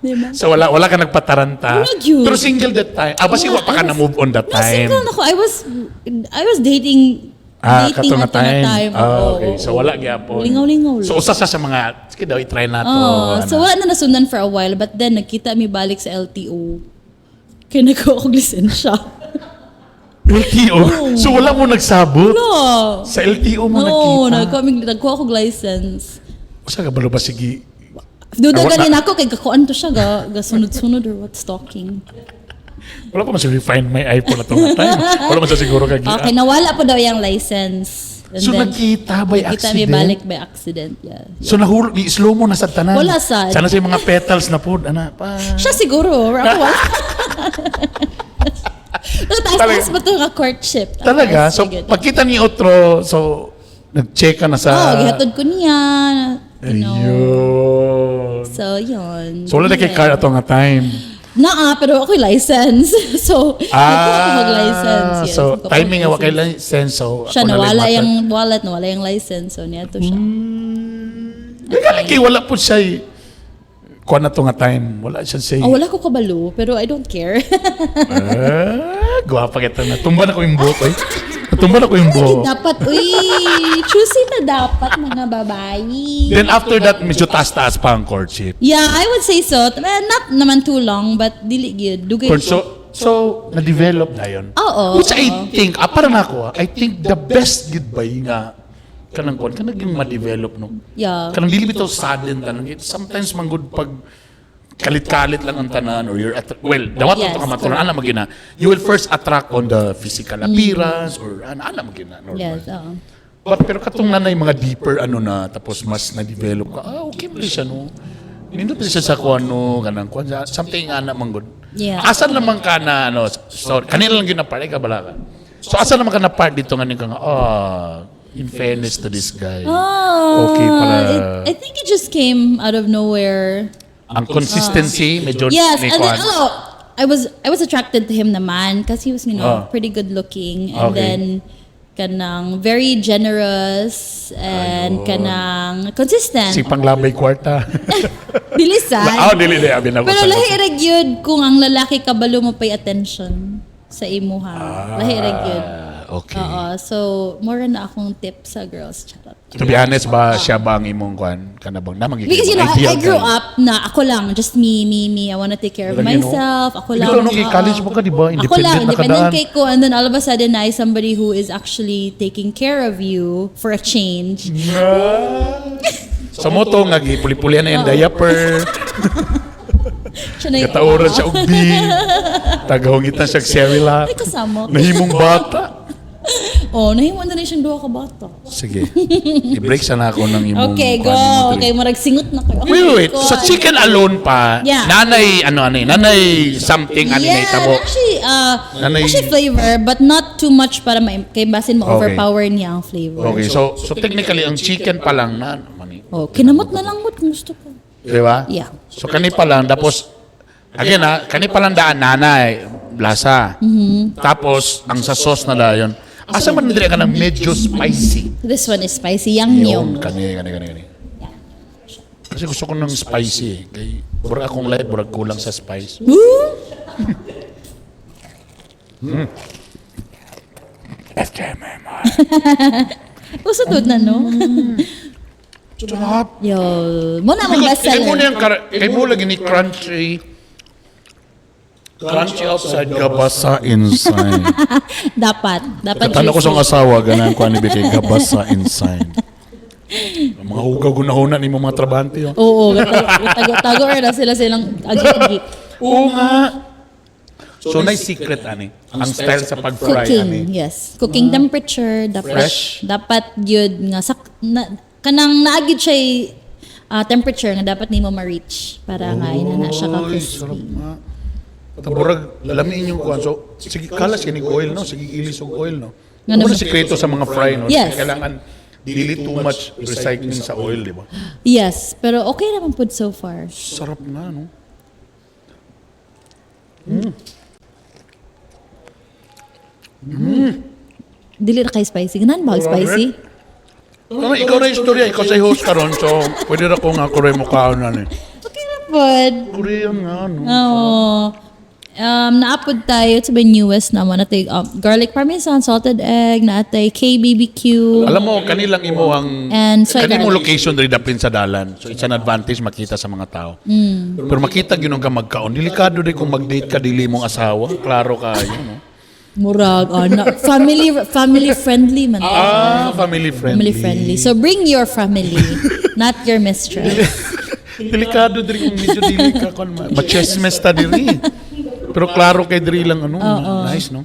Diba? So wala ka nagpataranta. Wala yun. Pero single that time. Basi wa pa ka na move on that time. Single na ko. I was dating Kato na at the time. Okay. So wala gyapon. Lingaw-lingaw lang. So usa sa mga, sige daw, i-try na to. So wala na nasundan for a while, but then nagkita mi balik sa LTO. Kaya nagkuha ko lisensya. LTO? So wala mo nagsabot? No. Sa LTO mo No, nakita? nagkuha ko license. Usa ka balo ba sige? Duda ganin ako kay kakuan to siya ga sunod-sunod or what stalking. Wala pa man siya find my iPhone na itong time. Wala man siya siguro kagi. Okay, nawala po daw yung license. And So then, nagkita by nakita accident? mi balik by accident, yeah. So nahulog, slow mo na sa tanan. Wala sad. Sana sa mga petals na po. Ana pa. Siya siguro, ako wala. Taas ba ito nga courtship? Talaga? Taas, So good. pagkita ni Otro, so nag-check ka na sa... gihatod ko niya. You know. Ayun. So, yun. So wala na kay car ato nga time. Pero ako'y license. So, nagkuha ko mag-license. Yes, So nagkuha ko timing nga mag-license. kay license. So Siya, ako na lang nawala matter. yung wallet, nawala yung license. So, niyato siya. Kaya wala po siya kuha na to nga time. Wala siya say. Wala ko kabalo, pero I don't care. Gwapa kita na. Tumba na ko yung buhok eh. Tumba na ko yung buhok. Dapat, choosy na dapat mga babae. Then after that, medyo taas-taas pa ang courtship. Yeah, I would say so. Not naman too long, but dili gyud. Dugay ko. So na-develop na yun. Oo. Which I think, parang ako, I think the best goodbye nga, kanang kuwan, kanang yung ma-develop no. Yeah. Kanang dili bitaw sudden tanong. Sometimes man good pag kalit-kalit lang ang tanan or you're dawat Yes, to ka matunan ana magina. You will first attract on the physical appearance or ana magina normal. Yes, oo. But pero katong nanay mga deeper ano na tapos mas na-develop ka. Okay mo siya no. Nindot siya sa kuan no kanang kuan something ana man good. Yeah. Asan naman ka na ano so kanila lang gyud na part ka bala ka. So asan naman ka na part dito nga nga in fairness to this guy. Oh, Okay pala. I think it just came out of nowhere. Ang consistency medyo Yes, ni and then, kuan. I was attracted to him naman because he was, pretty good looking. And Okay. then, kanang very generous and kanang consistent. Si panglabay kwarta. Bilisan. Dili abi na ko. Pero lahi ra gyud kung ang lalaki kabalo mo pay attention sa imuha. Lahi ra gyud. Okay. Oo, so more na akong tip sa girls. Charot. To be honest ba siya ba ang imong kuan kanabang na magiging Because ideal I grew ka? up na ako lang, just me. I wanna take care of Alam niyo, no? myself. Ako lang. Ikaw nung college mo ka, di ba? Ako lang, Independent na independent kadaan. kay ko. And then all of a sudden, I somebody who is actually taking care of you for a change. Sa moto nga gipuli-pulian na yung diaper. Siya na Kataoran siya og bean. Tagahungitan siya og Cerelac. Ay, kasama. Nahimong bata. Nahimon na rin siyang duha ka bata. Sige. I-break sana ako ng imong Okay, go. kuan, imong drink. Okay, marag singot na kayo. Wait. Sa chicken alone pa, Yeah. nanay something ani na itabo. Actually flavor, but not too much para kay basin mo Okay. overpower niya ang flavor. Okay, so technically ang chicken pa lang na mani. Kinamot na lang mo kung gusto ko. Di ba? Yeah. So kani pa lang tapos again kani pa lang daan nanay lasa. Tapos ang sa sauce na dayon. Asa man dire ka ng medyo spicy. This one is spicy, yang Yun, yum. kani. Kasi gusto ko ng spicy eh. Kay burag akong life, burag kulang sa spice. Usutod na, no? Sarap. Yo, mo na mong best Kay mo na seller. yung kay mo lagi ni crunchy. Crunchy outside, gabasa inside. Dapat Katano ko sa asawa, ganang ko ani kay gabasa inside. Ang mga hugaw gunahuna ni mga trabante. Oh. Oo, tago na sila silang agi-agi. Oo nga. So, na secret ani. Ang style sa pag-fry Cooking, ani. yes. Cooking temperature, Fresh? dapat yun nga kanang naagid siya temperature nga dapat nimo ma-reach para nga inana siya ka Uy, sarap crispy. nga. Taburag, lamiin yung kuhan. So, sige, kalas kinig oil, no? Sige, ilis og oil, no? Nga Ano naman- na sikreto sa mga fry, no? Yes. Kailangan dili too much recycling sa oil, di ba? Yes, pero okay naman po so far. Sarap na, no? Dili na kay spicy. Ganan ba ang spicy? Ano, ikaw na istorya, ikaw sa host ka ron, so pwede na ko nga kuray mo kaon na ni. Okay na pod. Korean nga, no? Oo. Naapod tayo sa may newest naman natay garlic parmesan, salted egg, natay KBBQ. Alam mo, kanilang imo ang And soy kanimo garlic. location diri dapin sa dalan. So it's an advantage makita sa mga tao. Pero makita gyud ka magkaon. Delikado di kung mag-date ka dili mong asawa. Klaro kayo, no? Murag, family friendly man. Family friendly. Family friendly. So bring your family, not your mistress. Delikado diri kung medyo dili ka kon ma-chessmes ta diri. Pero klaro kay diri lang ano, nice no.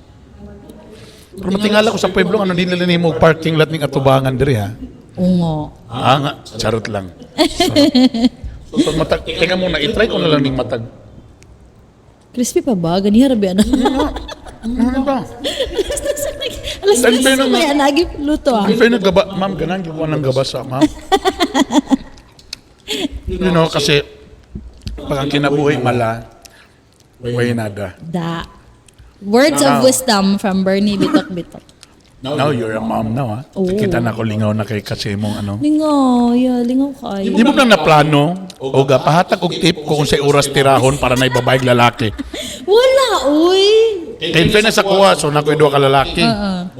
Pero matingala ko sa pueblo ano din nila nimo parking lot ning atubangan diri ha. Oo. Nga, charot lang. So matag teka muna i-try ko na lang ning matag. Crispy pa ba? Ganiha rabi ana. Ano ba? Alas Dahil na nang- may anagi luto ah. Ang fair nagaba, ma'am, ganang yung ng gabasa, ma'am. You know, kasi pag ang kinabuhi mala, way nada. Words of wisdom from Bernie Bitok. Now you're a mom now, ha? Oo. Kita na ko lingaw na kay kasi mong ano. Lingaw kayo. Di mo na naplano, o pahatag og tip kung sa oras tirahon para na ibabayag lalaki. Wala, uy. Kaya fairness sa kuha, so nakoy duha ka lalaki.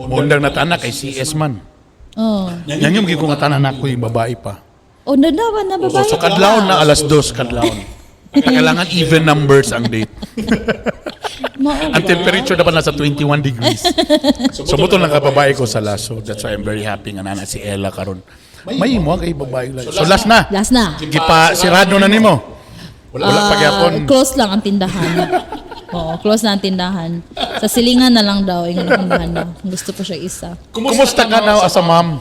Mundang na tanak kay CS man. Oh. Yan yung ko nga tanan ako yung babae pa. Nadawan na babae. So kadlawon na alas 2 kadlawon. Kailangan even numbers ang date. Ang temperature dapat nasa 21 degrees. So buto lang kababae ko sa last. So that's why I'm very happy nga nana si Ella karon. May mo kay babae lang. So last na. Last na. Gipa sirado na nimo. Wala pa gyapon. Close lang ang tindahan. Oo, close na ang tindahan. Sa silingan na lang daw, yung tindahan daw. Gusto pa siya isa. Kumusta ka now as a mom?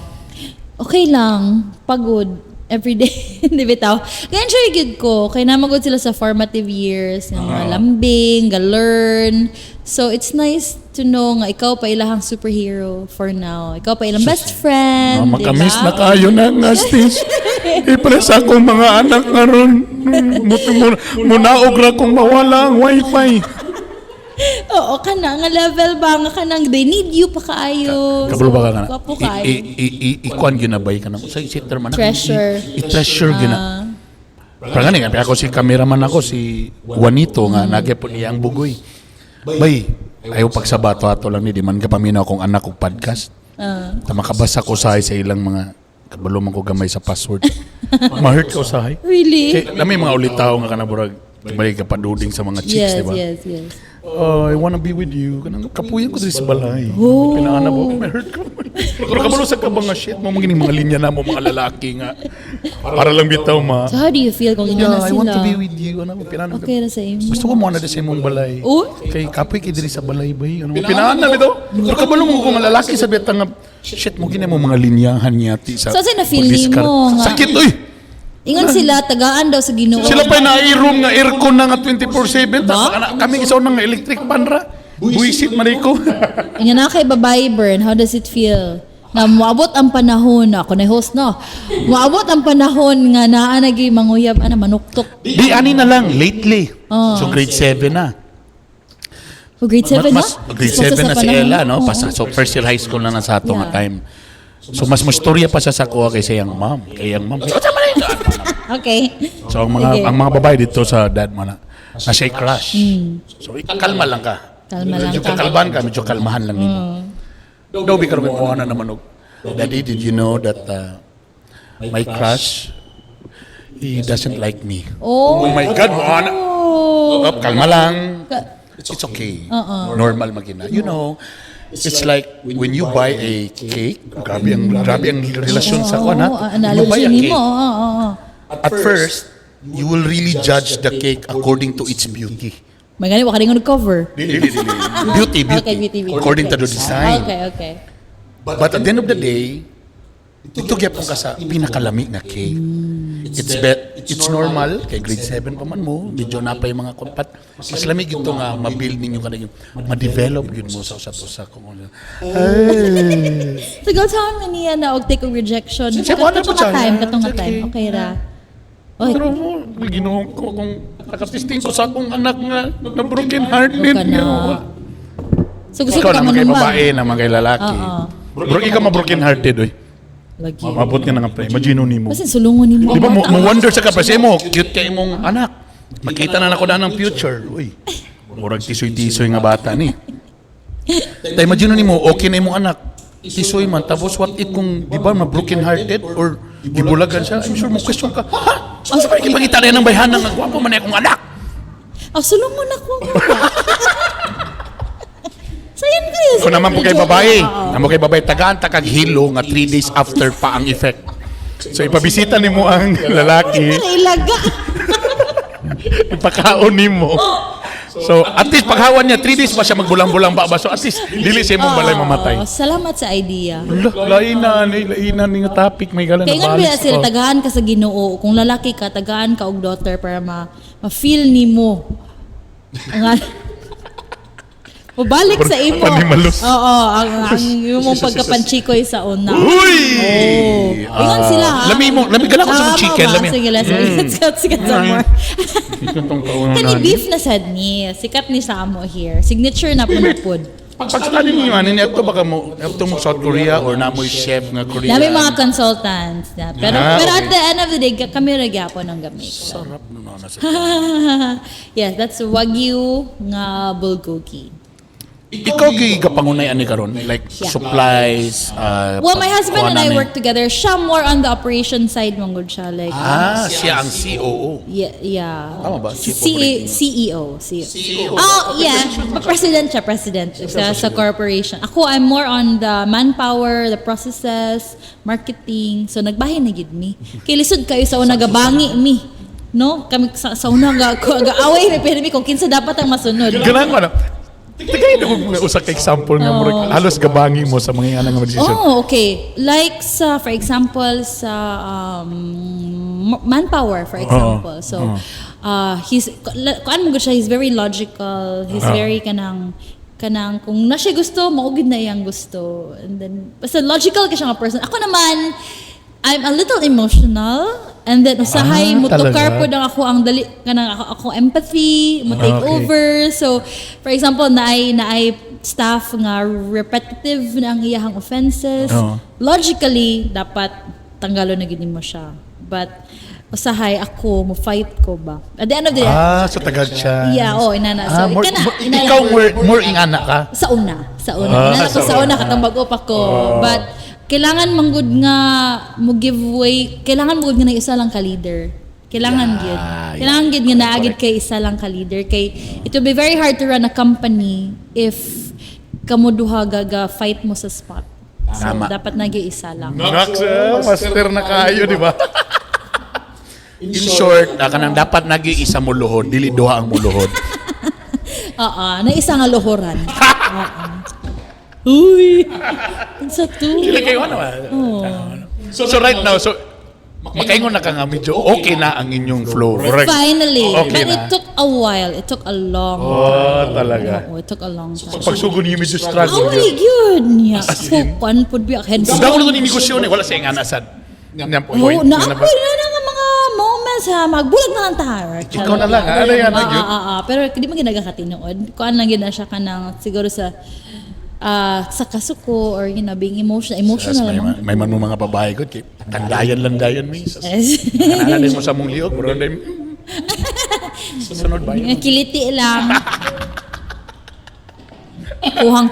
Okay lang. Pagod. Everyday. Di bitaw. Kaya enjoy good ko. Kaya namagod sila sa formative years. Yung mga lambing, ga-learn. So, it's nice to know nga ikaw pa ilahang superhero for now. Ikaw pa ilang best friend. Makamiss na kayo na nga, Stis. Ipres akong mga anak nga ron. Munaog ra kung mawala ang wifi. Oo, nga level ba? Nga kanang they need you pa kaayo. Kabalo ba ka nga? Kapo kaayo. Ikuan ginabay ka na. Sa isitter man. Treasure. I-treasure gina. Pero nga nga, ako si cameraman ako, si Juanito nga, nagyapon niya ang bugoy. Bay, ayaw pagsabato ato lang ni, di man ka paminaw akong anak kong podcast. Makabasa ko sa ilang mga, kabalo man ko gamay sa password. Ma-hurt ko sa Really? Kaya may mga ulitaw nga kanaburag, balik ka paduding sa mga chicks, di ba? Yes. I wanna be with you. Kanang kapuyan ko diri sa balay. Oh. Pinaana mo, may hurt ka. Pero kabalo sa ka ba nga shit mo, mga linya na mo, mga lalaki nga. Para lang bitaw ma. So how do you feel kung ina na I sila? want to be with you. Ano, pinaana ka. Okay na sa imo. Gusto ko mo na sa imong balay. Oh? Kay kapoy kay diri sa balay ba? Ano, pinaana bitaw. Pero kabalo mo kung lalaki sa betang nga shit mo gina mo mga linyahan nyati sa. So sa na-feel nimo nga. Sakit oy. Ingon sila tagaan daw sa Ginoo. Sila pa na-i-room nga aircon na nga 24/7. Kami isaw nang electric pan ra. Buisit man ko. Ingon na kay babae burn, how does it feel? Na moabot ang panahon, ako na host no. Moabot ang panahon nga naa nagi manguyab ana manuktok. Di ani na lang lately. So grade 7 na. O grade 7 na? Grade 7 na si Ella, no? So first year high school na sa ato nga time. So mas mo storya pa sa kuha kay sayang mom. Okay. So ang mga babae dito sa dad mo na siya crush. So kalma lang ka. Kalma lang Medyo ka. kakalban ka, medyo kalmahan lang nimo. Daw bi karon mo na naman og, Daddy, did you know that my crush he doesn't like me? Oh my God, mo ana. Oh. Kalma lang. It's okay. Normal magina. You know, it's like when you buy a cake, grabe ang relasyon sa kuan ha. When you buy a Analogy cake, mo. at first, you will really judge the cake according to its beauty. May gani wa ka ning cover. Beauty. Okay, beauty. According to the design. Okay. But at the end of the day, ito gyapon ka sa pinakalami nga cake. It's normal, kay grade 7 pa man mo, medyo na pa yung mga kompat. Mas lamig ito nga, ma-build ninyo ka na yung, ma-develop yun mo sa usap-usap. So, go tawag na niya na og take og rejection. Siya, wala pa siya. Katong time. Okay ra. Oy, Pero mo, ginawa ko kung nakatisting ko sa akong anak nga na broken hearted. Ka na. So, gusto ko Ikaw ka naman kay manumba. babae, naman kay lalaki. Bro, ikaw ma-broken hearted, oy. Lagi. Mabot nga nga pre, imagine ni mo. Kasi sulungon ni mo. Di ba mo wonder sa kapase mo, cute kay imong anak. Makita na nako na ng future. Uy, murag tisoy-tisoy nga bata ni. Tay imagine ni mo, okay na imong anak. Tisoy man, tapos what if kung, di ba, ma-broken hearted or gibulagan siya, I'm sure mo question ka, ha? Ano sa pagkipagita na yan ng bayhanang nga, gwapo man akong anak. Sulungon ako. Sayan ko yun. Kung naman po kay babae, tagaan takag hilo nga 3 days after pa ang effect. So ipabisita ni mo ang lalaki, Ilaga. ipakaon ni mo. So at least paghawan niya 3 days pa siya magbulang-bulang ba. So at least dili siya mong balay mamatay. Salamat sa idea. Lainan ni nga topic may galan Kaya nga na ba balis. sila tagaan ka sa Ginoo. Kung lalaki ka, tagaan ka og daughter para ma-feel ni mo. Ang mabalik sa imo. Panimalus. Oo, ang imong pagkapanchikoy sa una. Uy! Ingon sila ha. Lami gala ko sa chicken. Lami. Sige, let's get some more. Itong kaunan. Kani beef na sad ni. Sikat ni Samo here. Signature na punapod. Pagsabi niyo ano niya to baka mo South Korea or namoy chef nga Korea. Dami mga consultants. Na. Pero at the end of the day, kami nagyapon ng gamit. Sarap no nasa. Yes, that's Wagyu nga bulgogi. Ikaw gi gapangunay ani karon like supplies Well, my husband and I kuhanan work together. Siya more on the operation side mong good siya. Like, siya ang COO. yeah. Tama ba? Chief Operating CEO. Oh, yeah. President sa corporation. Ako, I'm more on the manpower, the processes, marketing. So, nagbahin na gid mi. Kay lisod kayo sa una gabangi mi. No? Kami sa una ga-away na pinami kung kinsa dapat ang masunod. Ganang ko na. Tigay na mo usa ka example nga murag halos gabangi mo sa mga nga decision. Oh, okay. Like sa, for example, sa manpower, for example. So, kuan mo siya, he's very logical. He's very kanang kung na siya gusto, maugid na iyang gusto. And then, basta logical ka siya nga person. Ako naman, I'm a little emotional. And then, usahay, mutukar po lang ako ang dali, kanang ako empathy, mo take over. So, for example, naay staff nga repetitive na ang iyahang offenses. Logically, dapat tanggalo na gini mo siya. But, usahay ako, mo fight ko ba? At the end of the day, so tagad siya. yeah, inana. So, ikaw more ingana ka? Sa una. Inana ko sa una, katang bago pa ko. But, kailangan manggod nga mo give way, kailangan manggod nga na isa lang ka leader. Kailangan gid. Kailangan gid nga naagid kay isa lang ka leader kay it will be very hard to run a company if kamo duha gaga fight mo sa spot. So dapat nagi isa lang. Master na kayo, di ba? In short, kanang dapat nag-iisa mo luhod, dili duha ang mo luhod. Na isa nga luhoran. Uy! Sa to. Sila kayo naman. So right now, makaingon na ka nga medyo okay na ang inyong flow. Right? Finally. Okay But na. it took a while. It took a long time. Talaga. It took a long time. Pagsugod niyo medyo struggle. Oh my God! Yeah. So, pan po biya. Daw ni negosyo ni wala sa ingana sad. Oo, na-akoy na nga mga moments ha. Magbulag na lang tayo. Ikaw na lang. Ano yan? Pero di mo ginagakatinood. Kuan lang gina siya ka ng siguro sa kasuko or being emotional naman. May manu mga babae ko, tandayan lang dayan mi. Kananan mo sa mong liog, bro. Susunod ba yun? Kiliti lang.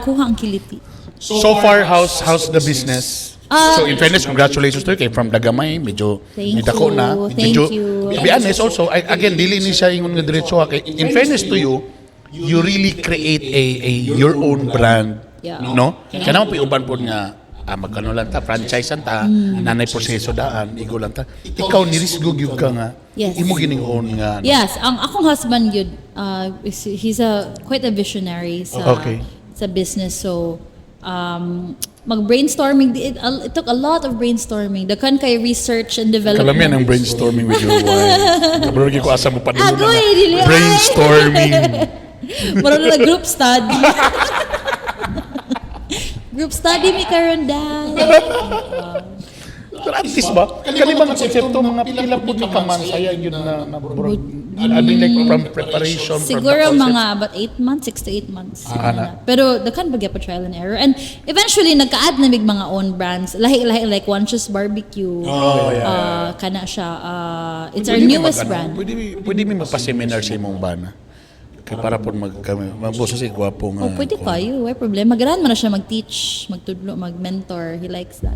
Kuhang kiliti. So far, how's the business? So in fairness, congratulations to you. Kay from Dagamay, medyo dako na. Thank you. To be honest also, again, dili ni siya ingon nga diretso. In fairness to you, you really create your own brand. Yeah. No? Kaya naman piuban po nga, magkano lang ta, franchise ta, nanay proseso daan, igo lang ta. Ikaw, nirisgog yung ka nga, Yes. imo gining own nga. Yes, ang akong husband yun, he's quite a visionary sa business. So, mag-brainstorming, it took a lot of brainstorming. Dakan kay research and development. Kalamian ang brainstorming with your wife. Kabaragi ko asa mo pa din Agoy, dili ay. brainstorming. Marunong na group study. Group study mi karon dahil. Pero at least ba, kalibang konsepto, mga pila po ni kaman, saya yun na I mean like from preparation. Siguro mga about 8 months, 6 to 8 months. Pero dakan bagya pa trial and error. And eventually, nagka-add na mig mga own brands. Lahi-lahi like Wanchus Barbecue. Kana siya. It's our newest brand. Pwede mi magpa-seminar sa imong bana. Kaya para po mabuso si gwapo nga. Pwede kayo. Why problema? Ganahan mo na siya mag-teach, magtudlo, mag-mentor. He likes that.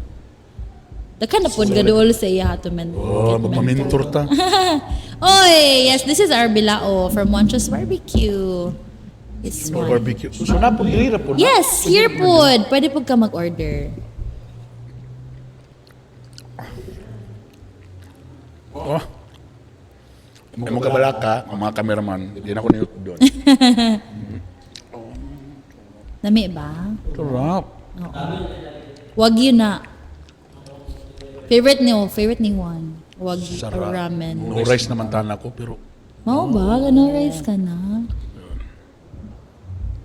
Dakan na po gadol sa iya to Magpa-mentor ta. Oy, yes, this is our bilao from Wanchus Barbecue. It's one. Barbecue. So na po, hirap po na. Yes, here po. Pwede po ka mag-order. May mga kabalaka, ang mga cameraman, hindi na ako niyot doon. Nami ba? Sarap. Wagyu na. Favorite ni Juan. Wagyu or ramen. No rice naman tana ko, pero... Mao ba? Gano rice ka na?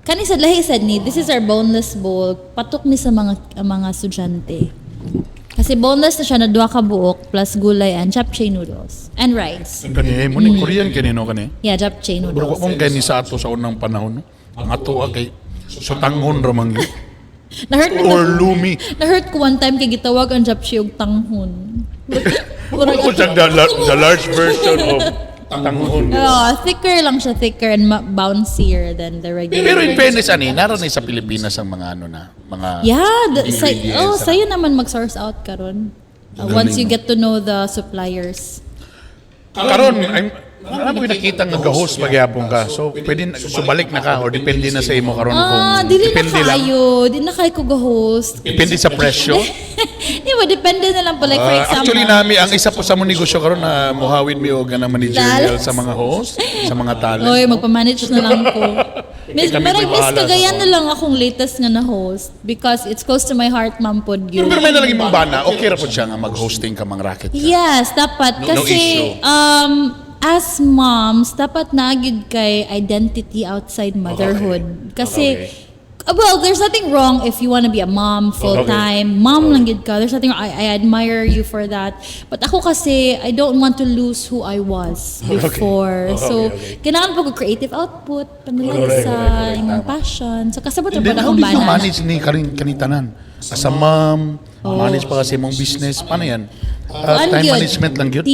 Kani sa lahi sad ni, this is our boneless bowl. Patok ni sa mga estudyante. Kasi boneless na siya na 2 ka buok plus gulay and japchae noodles and rice. Kani, mo ni Korean kanino kani? Yeah, japchae Pero noodles. kung gani sa ato sa unang panahon, ang ato kay sutangon ramang or lumi. Na-hurt ko one time kay gitawag ang japchae og tanghon. Ako siya the large version of tanghon. Thicker lang siya, thicker and bouncier than the regular. Pero in fairness, naroon sa Pilipinas ang mga mga ingredients. Sa'yo naman mag-source out karon. Once you get to know the suppliers. Karon, Ano mo nakita nga ga-host magyapon ka? So, pwede subalik na ka or depende na sa imo karon kung Dili na depende lang. kayo. Di na kayo ko ga-host. Depende sa presyo. Di ba, depende na lang po. Like, for example. Actually nami ang isa po sa mo negosyo karon na muhawid mi og ganang managerial sa mga host, sa mga talent. Oy, magpa-manage na lang ko. Kami Parang po'y Miss bahala sa Cagayan host. na lang akong latest nga na host because it's close to my heart, ma'am pod yun. Pero may nalagi mong bana, okay ra po siya nga mag-hosting ka mang racket ka. Yes, dapat. No Kasi, issue. as moms, dapat naagid kay identity outside motherhood. Kasi, well, there's nothing wrong if you want to be a mom full-time. Mom lang gid ka. There's nothing wrong. I admire you for that. But ako kasi, I don't want to lose who I was before. So, kailangan po ko creative output, panalag sa imong passion. So, kasabot And na then, po how akong did you banan. manage ni kanitanan? As a mom, manage pa kasi mong business. Paano yan? Ano Time yun? management lang yun?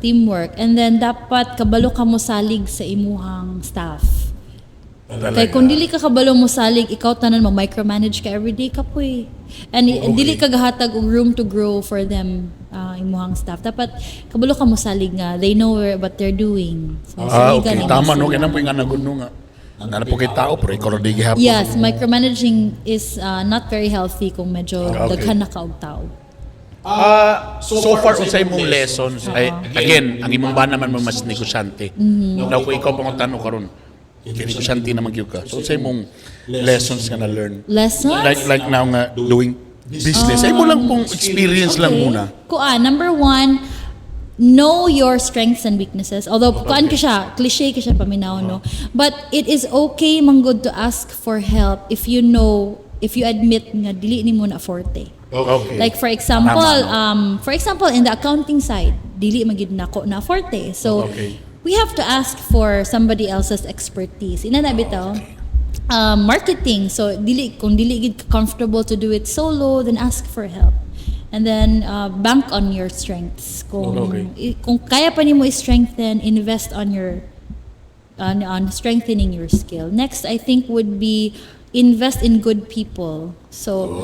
Teamwork. And then, dapat kabalo ka mo salig sa imuhang staff. Kaya kung dili ka kabalo mo salig, ikaw tanan mo micromanage ka everyday ka po eh. And dili ka gahatag og room to grow for them, imuhang staff. Dapat kabalo ka mo salig nga, they know what they're doing. So, Okay. saligan Tama, mo no? sila. Kaya po yung anagod no nga. Nana po kay tao, pero ikaw rin di gihapon. Yes, micromanaging is not very healthy kung medyo Okay. daghan na ka og tao. So far, sa imong lessons, ay, again, ang imong ba naman mo mas negosyante. Now, kung ikaw pang tanong karon, negosyante naman gyud ka. So, sa imong lessons nga na-learn. Lessons? Like now nga, doing business. Ay mo lang pong experience lang muna. Number one, know your strengths and weaknesses. Although, kuan ka siya, cliche ka siya paminaw, no? But it is okay manggod to ask for help if you know, if you admit nga dili ni mo na forte. Okay. Like for example, Tama, in the accounting side, dili magid nako na forte. So Okay. we have to ask for somebody else's expertise. Ina na bitaw. Marketing. So kung dili gid ka comfortable to do it solo, then ask for help. And then bank on your strengths. Kung kaya pa nimo i-strengthen, invest on your on strengthening your skill. Next, I think would be invest in good people. So,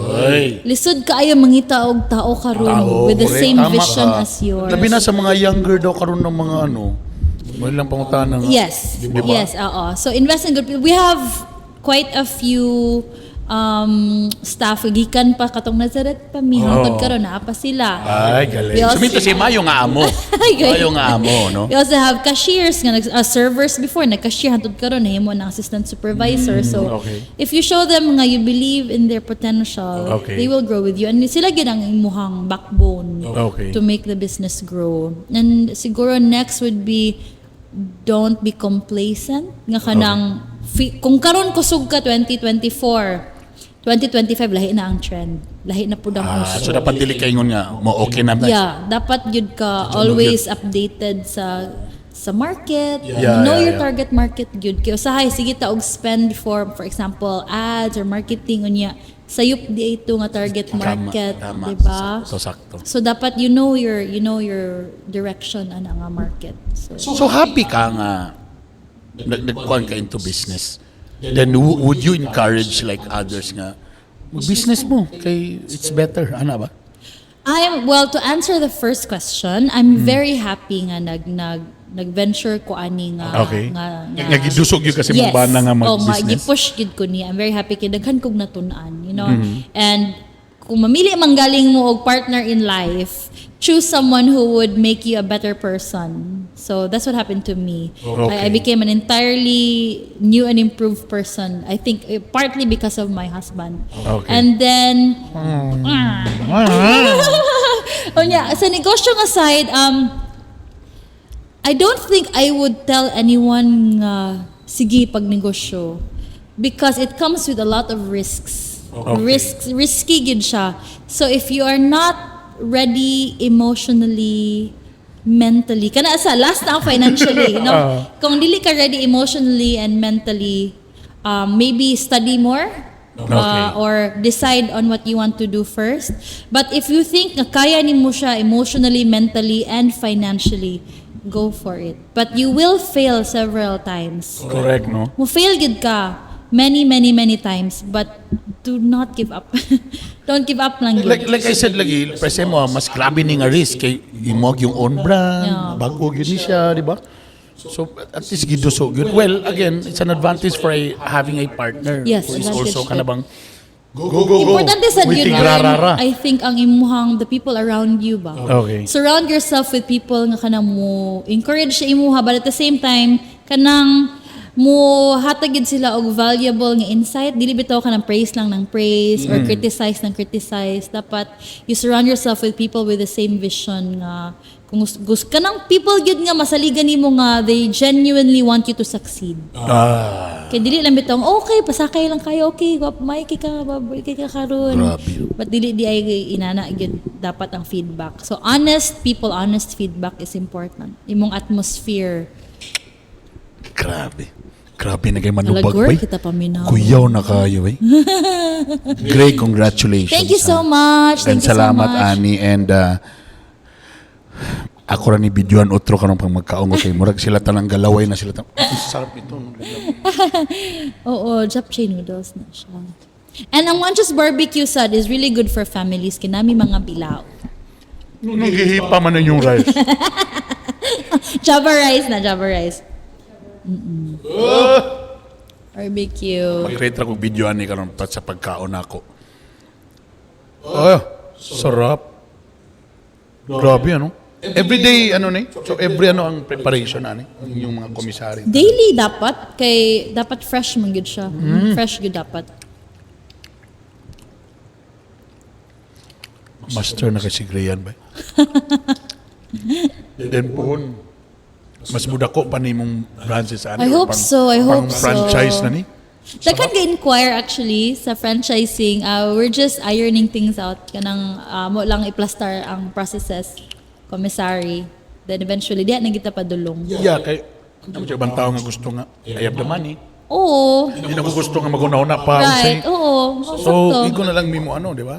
lisod kaayo mangita og tao karon with the correct. same Tama vision ka. as yours. Labi na sa mga younger daw karon ng mga ano. Mo lang pangutan nga. Yes. Diba? Yes, So invest in good people. We have quite a few staff gikan pa katong Nazareth pa mi hangtod karon naa pa sila. Ay, galing. We also- Sumito si Mayo nga amo. Mayo nga amo, no? We also have cashiers nga servers before nag-cashier hangtod karon nahimo ng assistant supervisor. So okay. if you show them nga you believe in their potential, Okay. they will grow with you. And sila gid ang imuhang backbone Okay. to make the business grow. And siguro next would be don't be complacent nga kanang kung karon kusog ka 2024 2025 lahi na ang trend, lahi na pud ang uso. So dapat dili kay ingon nga mo okay na ba? Yeah, dapat yun ka always updated sa market. Yeah, Know yeah, your target market yun. Kaya usahay sige ta og spend for example ads or marketing unya sayop di ito nga target market, Tama. di ba? So sakto. So dapat you know your direction ana nga market. So happy ka nga nagkuhan ka into business. Then would you encourage like others nga business mo kay it's better ana ba? To answer the first question, I'm very happy nga nag-venture ko ani nga Okay. nga Gidusog yun kasi mong bana nga mag-business. gi-push gid ko ni. I'm very happy kay daghan kog natun-an, you know. And kung mamili man galing mo og partner in life, choose someone who would make you a better person. So that's what happened to me. I became an entirely new and improved person. I think partly because of my husband. Okay. And then sa negosyong aside, I don't think I would tell anyone sige pag negosyo because it comes with a lot of risks. Risky gid siya. So if you are not ready emotionally, mentally, kana sa last na financially, no? Kung dili ka ready emotionally and mentally, maybe study more. Or decide on what you want to do first. But if you think na kaya nimo siya emotionally, mentally, and financially, go for it. But you will fail several times. Correct, no? Mo fail gid ka many times, but do not give up. Don't give up lang gid. Like I said lagi, prese mo mas grabe ni nga risk kay imog yung own brand, Yeah. bago gyud ni siya, di ba? So at least gido so good. Well, again, it's an advantage for having a partner Yes, who is advantage also good. kanabang Importante sa Wait, yun tigrarara. I think ang imuhang the people around you ba. Okay. Surround yourself with people nga kanang mo encourage sa imuha but at the same time kanang mo hatagid sila og valuable nga insight dili bitaw ka ng praise lang ng praise or criticize ng criticize. Dapat you surround yourself with people with the same vision nga kung gusto ka ng people gyud nga masaligan nimo nga they genuinely want you to succeed. Kaya dili lang bitong okay pasakay lang kayo okay may baboy ka karon. Grabe. But dili di ay inana gyud dapat ang feedback. So honest people, honest feedback is important. Imong atmosphere. Grabe na kay manubag Alagor bay. kita paminaw. Kuyaw na kayo eh. Great, congratulations. Thank you so much. And Thank you so salamat much. Ani and ako ra ni videoan otro kanang pang magkaungo kay murag sila tanang galaway na sila sarap ito. Oo, japchae noodles na siya. And ang Wanchos barbecue sad is really good for families kinami mga bilao. Nung gihipa man na yung rice. Java rice. Barbecue. Mag-create ako videoan ni karon pat sa pagkaon ako. Sarap. Grabe ano? Everyday ano ni? So every ano ang preparation ani yung mga komisary. Daily dapat kay dapat fresh man gyud siya. Fresh gyud dapat. Master na kasi Greanne ba? Then pohon. Mas mudako pa ni mong branches ani. I hope so. Pang franchise na ni. Dakan ga-inquire actually sa franchising. We're just ironing things out. Kanang mo lang i-plaster ang processes. Commissary. Then eventually, diya na kita padulong. Yeah, kay ano siya ibang tao nga gusto nga I have the money. Oo. Hindi na ko gusto nga mag-una-una pa. Right. Oo. So, Sakto. igo na lang mimo ano, di ba?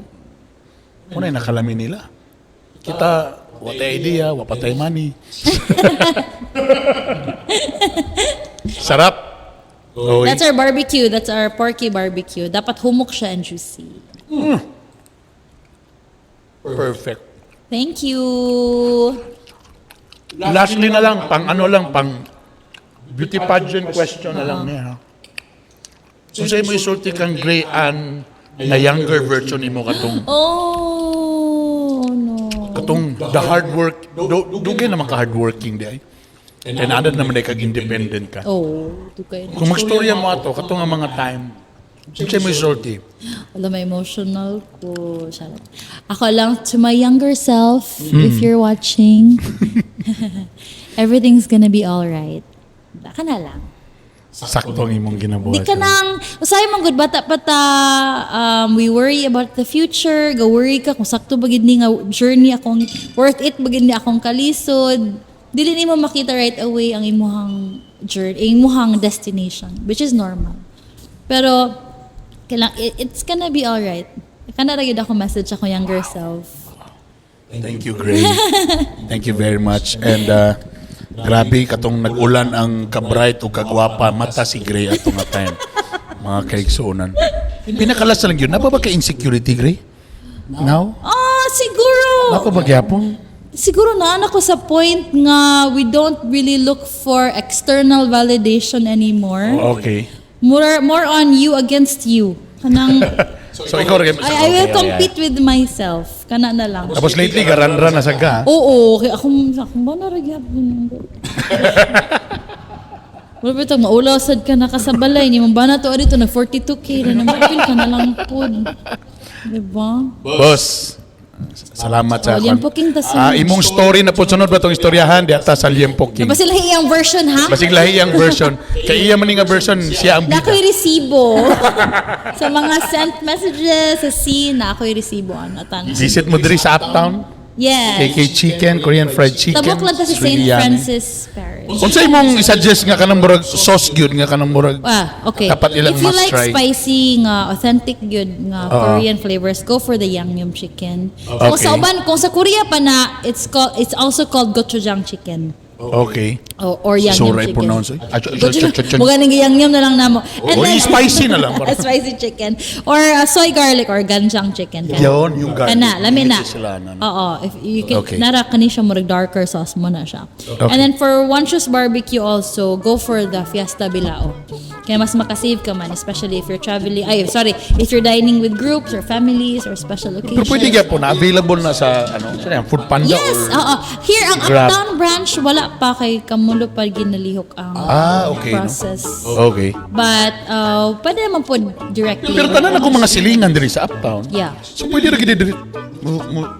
Muna yung nakalamin nila. Kita, what idea, wapatay money. Sarap. Okay. That's our barbecue. That's our porky barbecue. Dapat humok siya and juicy. Perfect. Thank you. Lastly na lang, pang beauty pageant question na lang niya. So sa'yo mo isulti kang Greanne na younger version ni mo katong No. the hard work, dugay naman ka hardworking di ay. And anad naman ay kag-independent ka. Tukay na. Kung magstorya mo ato, katong nga mga time, sa'yo mo isulti. Wala, may emotional ko. Charot. Ako lang, to my younger self, if you're watching, everything's gonna be alright. Baka na lang. Sakto ang imong ginabuhat. Di ka nang, usay mong good bata we worry about the future, worry ka kung sakto bagid ni nga journey akong, worth it bagid ni akong kalisod. Dili ni mo makita right away ang imuhang journey, imuhang destination, which is normal. Pero, it's gonna be alright. Kana ra gyud ako message ako younger self. Thank you, Greanne. Thank you very much. And grabe, katong nag-ulan ang kabright o kagwapa, mata si Gray at nga time. Mga kaigsuunan. Pinakalas na lang yun. Napa ba ka-insecurity, Gray? Now? Siguro. Napa ba gyapon? Siguro na ako sa point nga we don't really look for external validation anymore. Okay. More on you against you. Kanang So ikaw rin. I will compete with myself. Kana na lang. Tapos lately, garanra na sa ga. Oo, kaya akong ba na ragyap yun. Wala ba ito, maulasad ka na kasabalay. Ni mong ba na to, arito, na 42K na naman. Feel ka na lang po. Diba? Boss, salamat sa Liempo King ta imong story na po sunod ba itong istoryahan di ata sa Liempo King. Basta lahi iyang version, ha? Basig lahi ang version. Kay iya man nga version, siya ang Na ako'y bida. resibo. Sa mga sent messages, sa scene, na ako'y resibo. Atan. Visit mo diri sa Uptown. Yes. KK Chicken, Korean Fried Chicken. Tabok lang ta sa It's St. really yummy. Francis Parish. Unsa imong i-suggest nga kanang murag sauce gyud nga kanang murag Okay. dapat ilang If you must like try. spicy nga authentic good nga Korean flavors, go for the Yangnyeom chicken. Kung sa Okay. uban, kung sa Korea pa na, it's also called gochujang chicken. Okay. Or yang Sure, I chicken. pronounce it. Muga nang yang na lang namo. And Or then- spicy na lang. spicy chicken. Or soy garlic or ganjang chicken. Yun, yung garlic. Kana, lami na. Sila na. Oo, if you can, Okay. nara kani siya murag darker sauce mo na siya. Okay. And then for one choose barbecue also, go for the Fiesta Bilao. Kaya mas makasave ka man, especially if you're traveling, if you're dining with groups or families or special occasions. Pero pwede kaya po na available na sa Food Panda Yes, or oo. Here, ang Grab. Uptown branch, wala pa kay Kamulo pa ginalihok ang okay, no? process. Okay. But, pwede naman po directly. Pero tanan ako mga silingan diri sa Uptown. Yeah. So pwede ra gid diri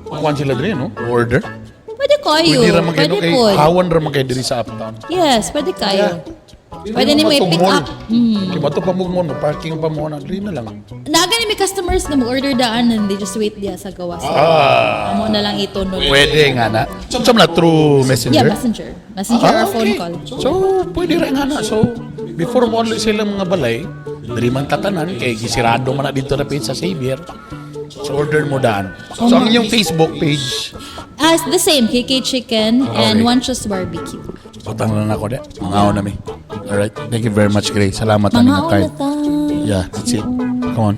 kuan sila diri no? Order. Pwede kayo. Pwede ra man kayo Pwede kay po. hawan ra man kayo diri sa Uptown. Yes, pwede kayo. Pwede ni may pick Mall. up. Kay mato pa mo mo parking pa mo na diri na lang. Nagani may customers na mag-order daan and they just wait diya sa gawas. Amo na lang ito no. Pwede nga na. So na through Messenger. Yeah, messenger. Messenger or phone call. So pwede ra nga na. So before mo ulit silang mga balay, diri man tatanan kay gisirado man na dito na page sa Xavier. So order mo daan. So ang inyong Facebook page. As the same, KK Chicken and Okay. One Choose Barbecue. Utang na ako de. Mangaw na mi. Alright. Thank you very much, Grace. Salamat na Mga time. ulatan. Yeah, that's it. Come on.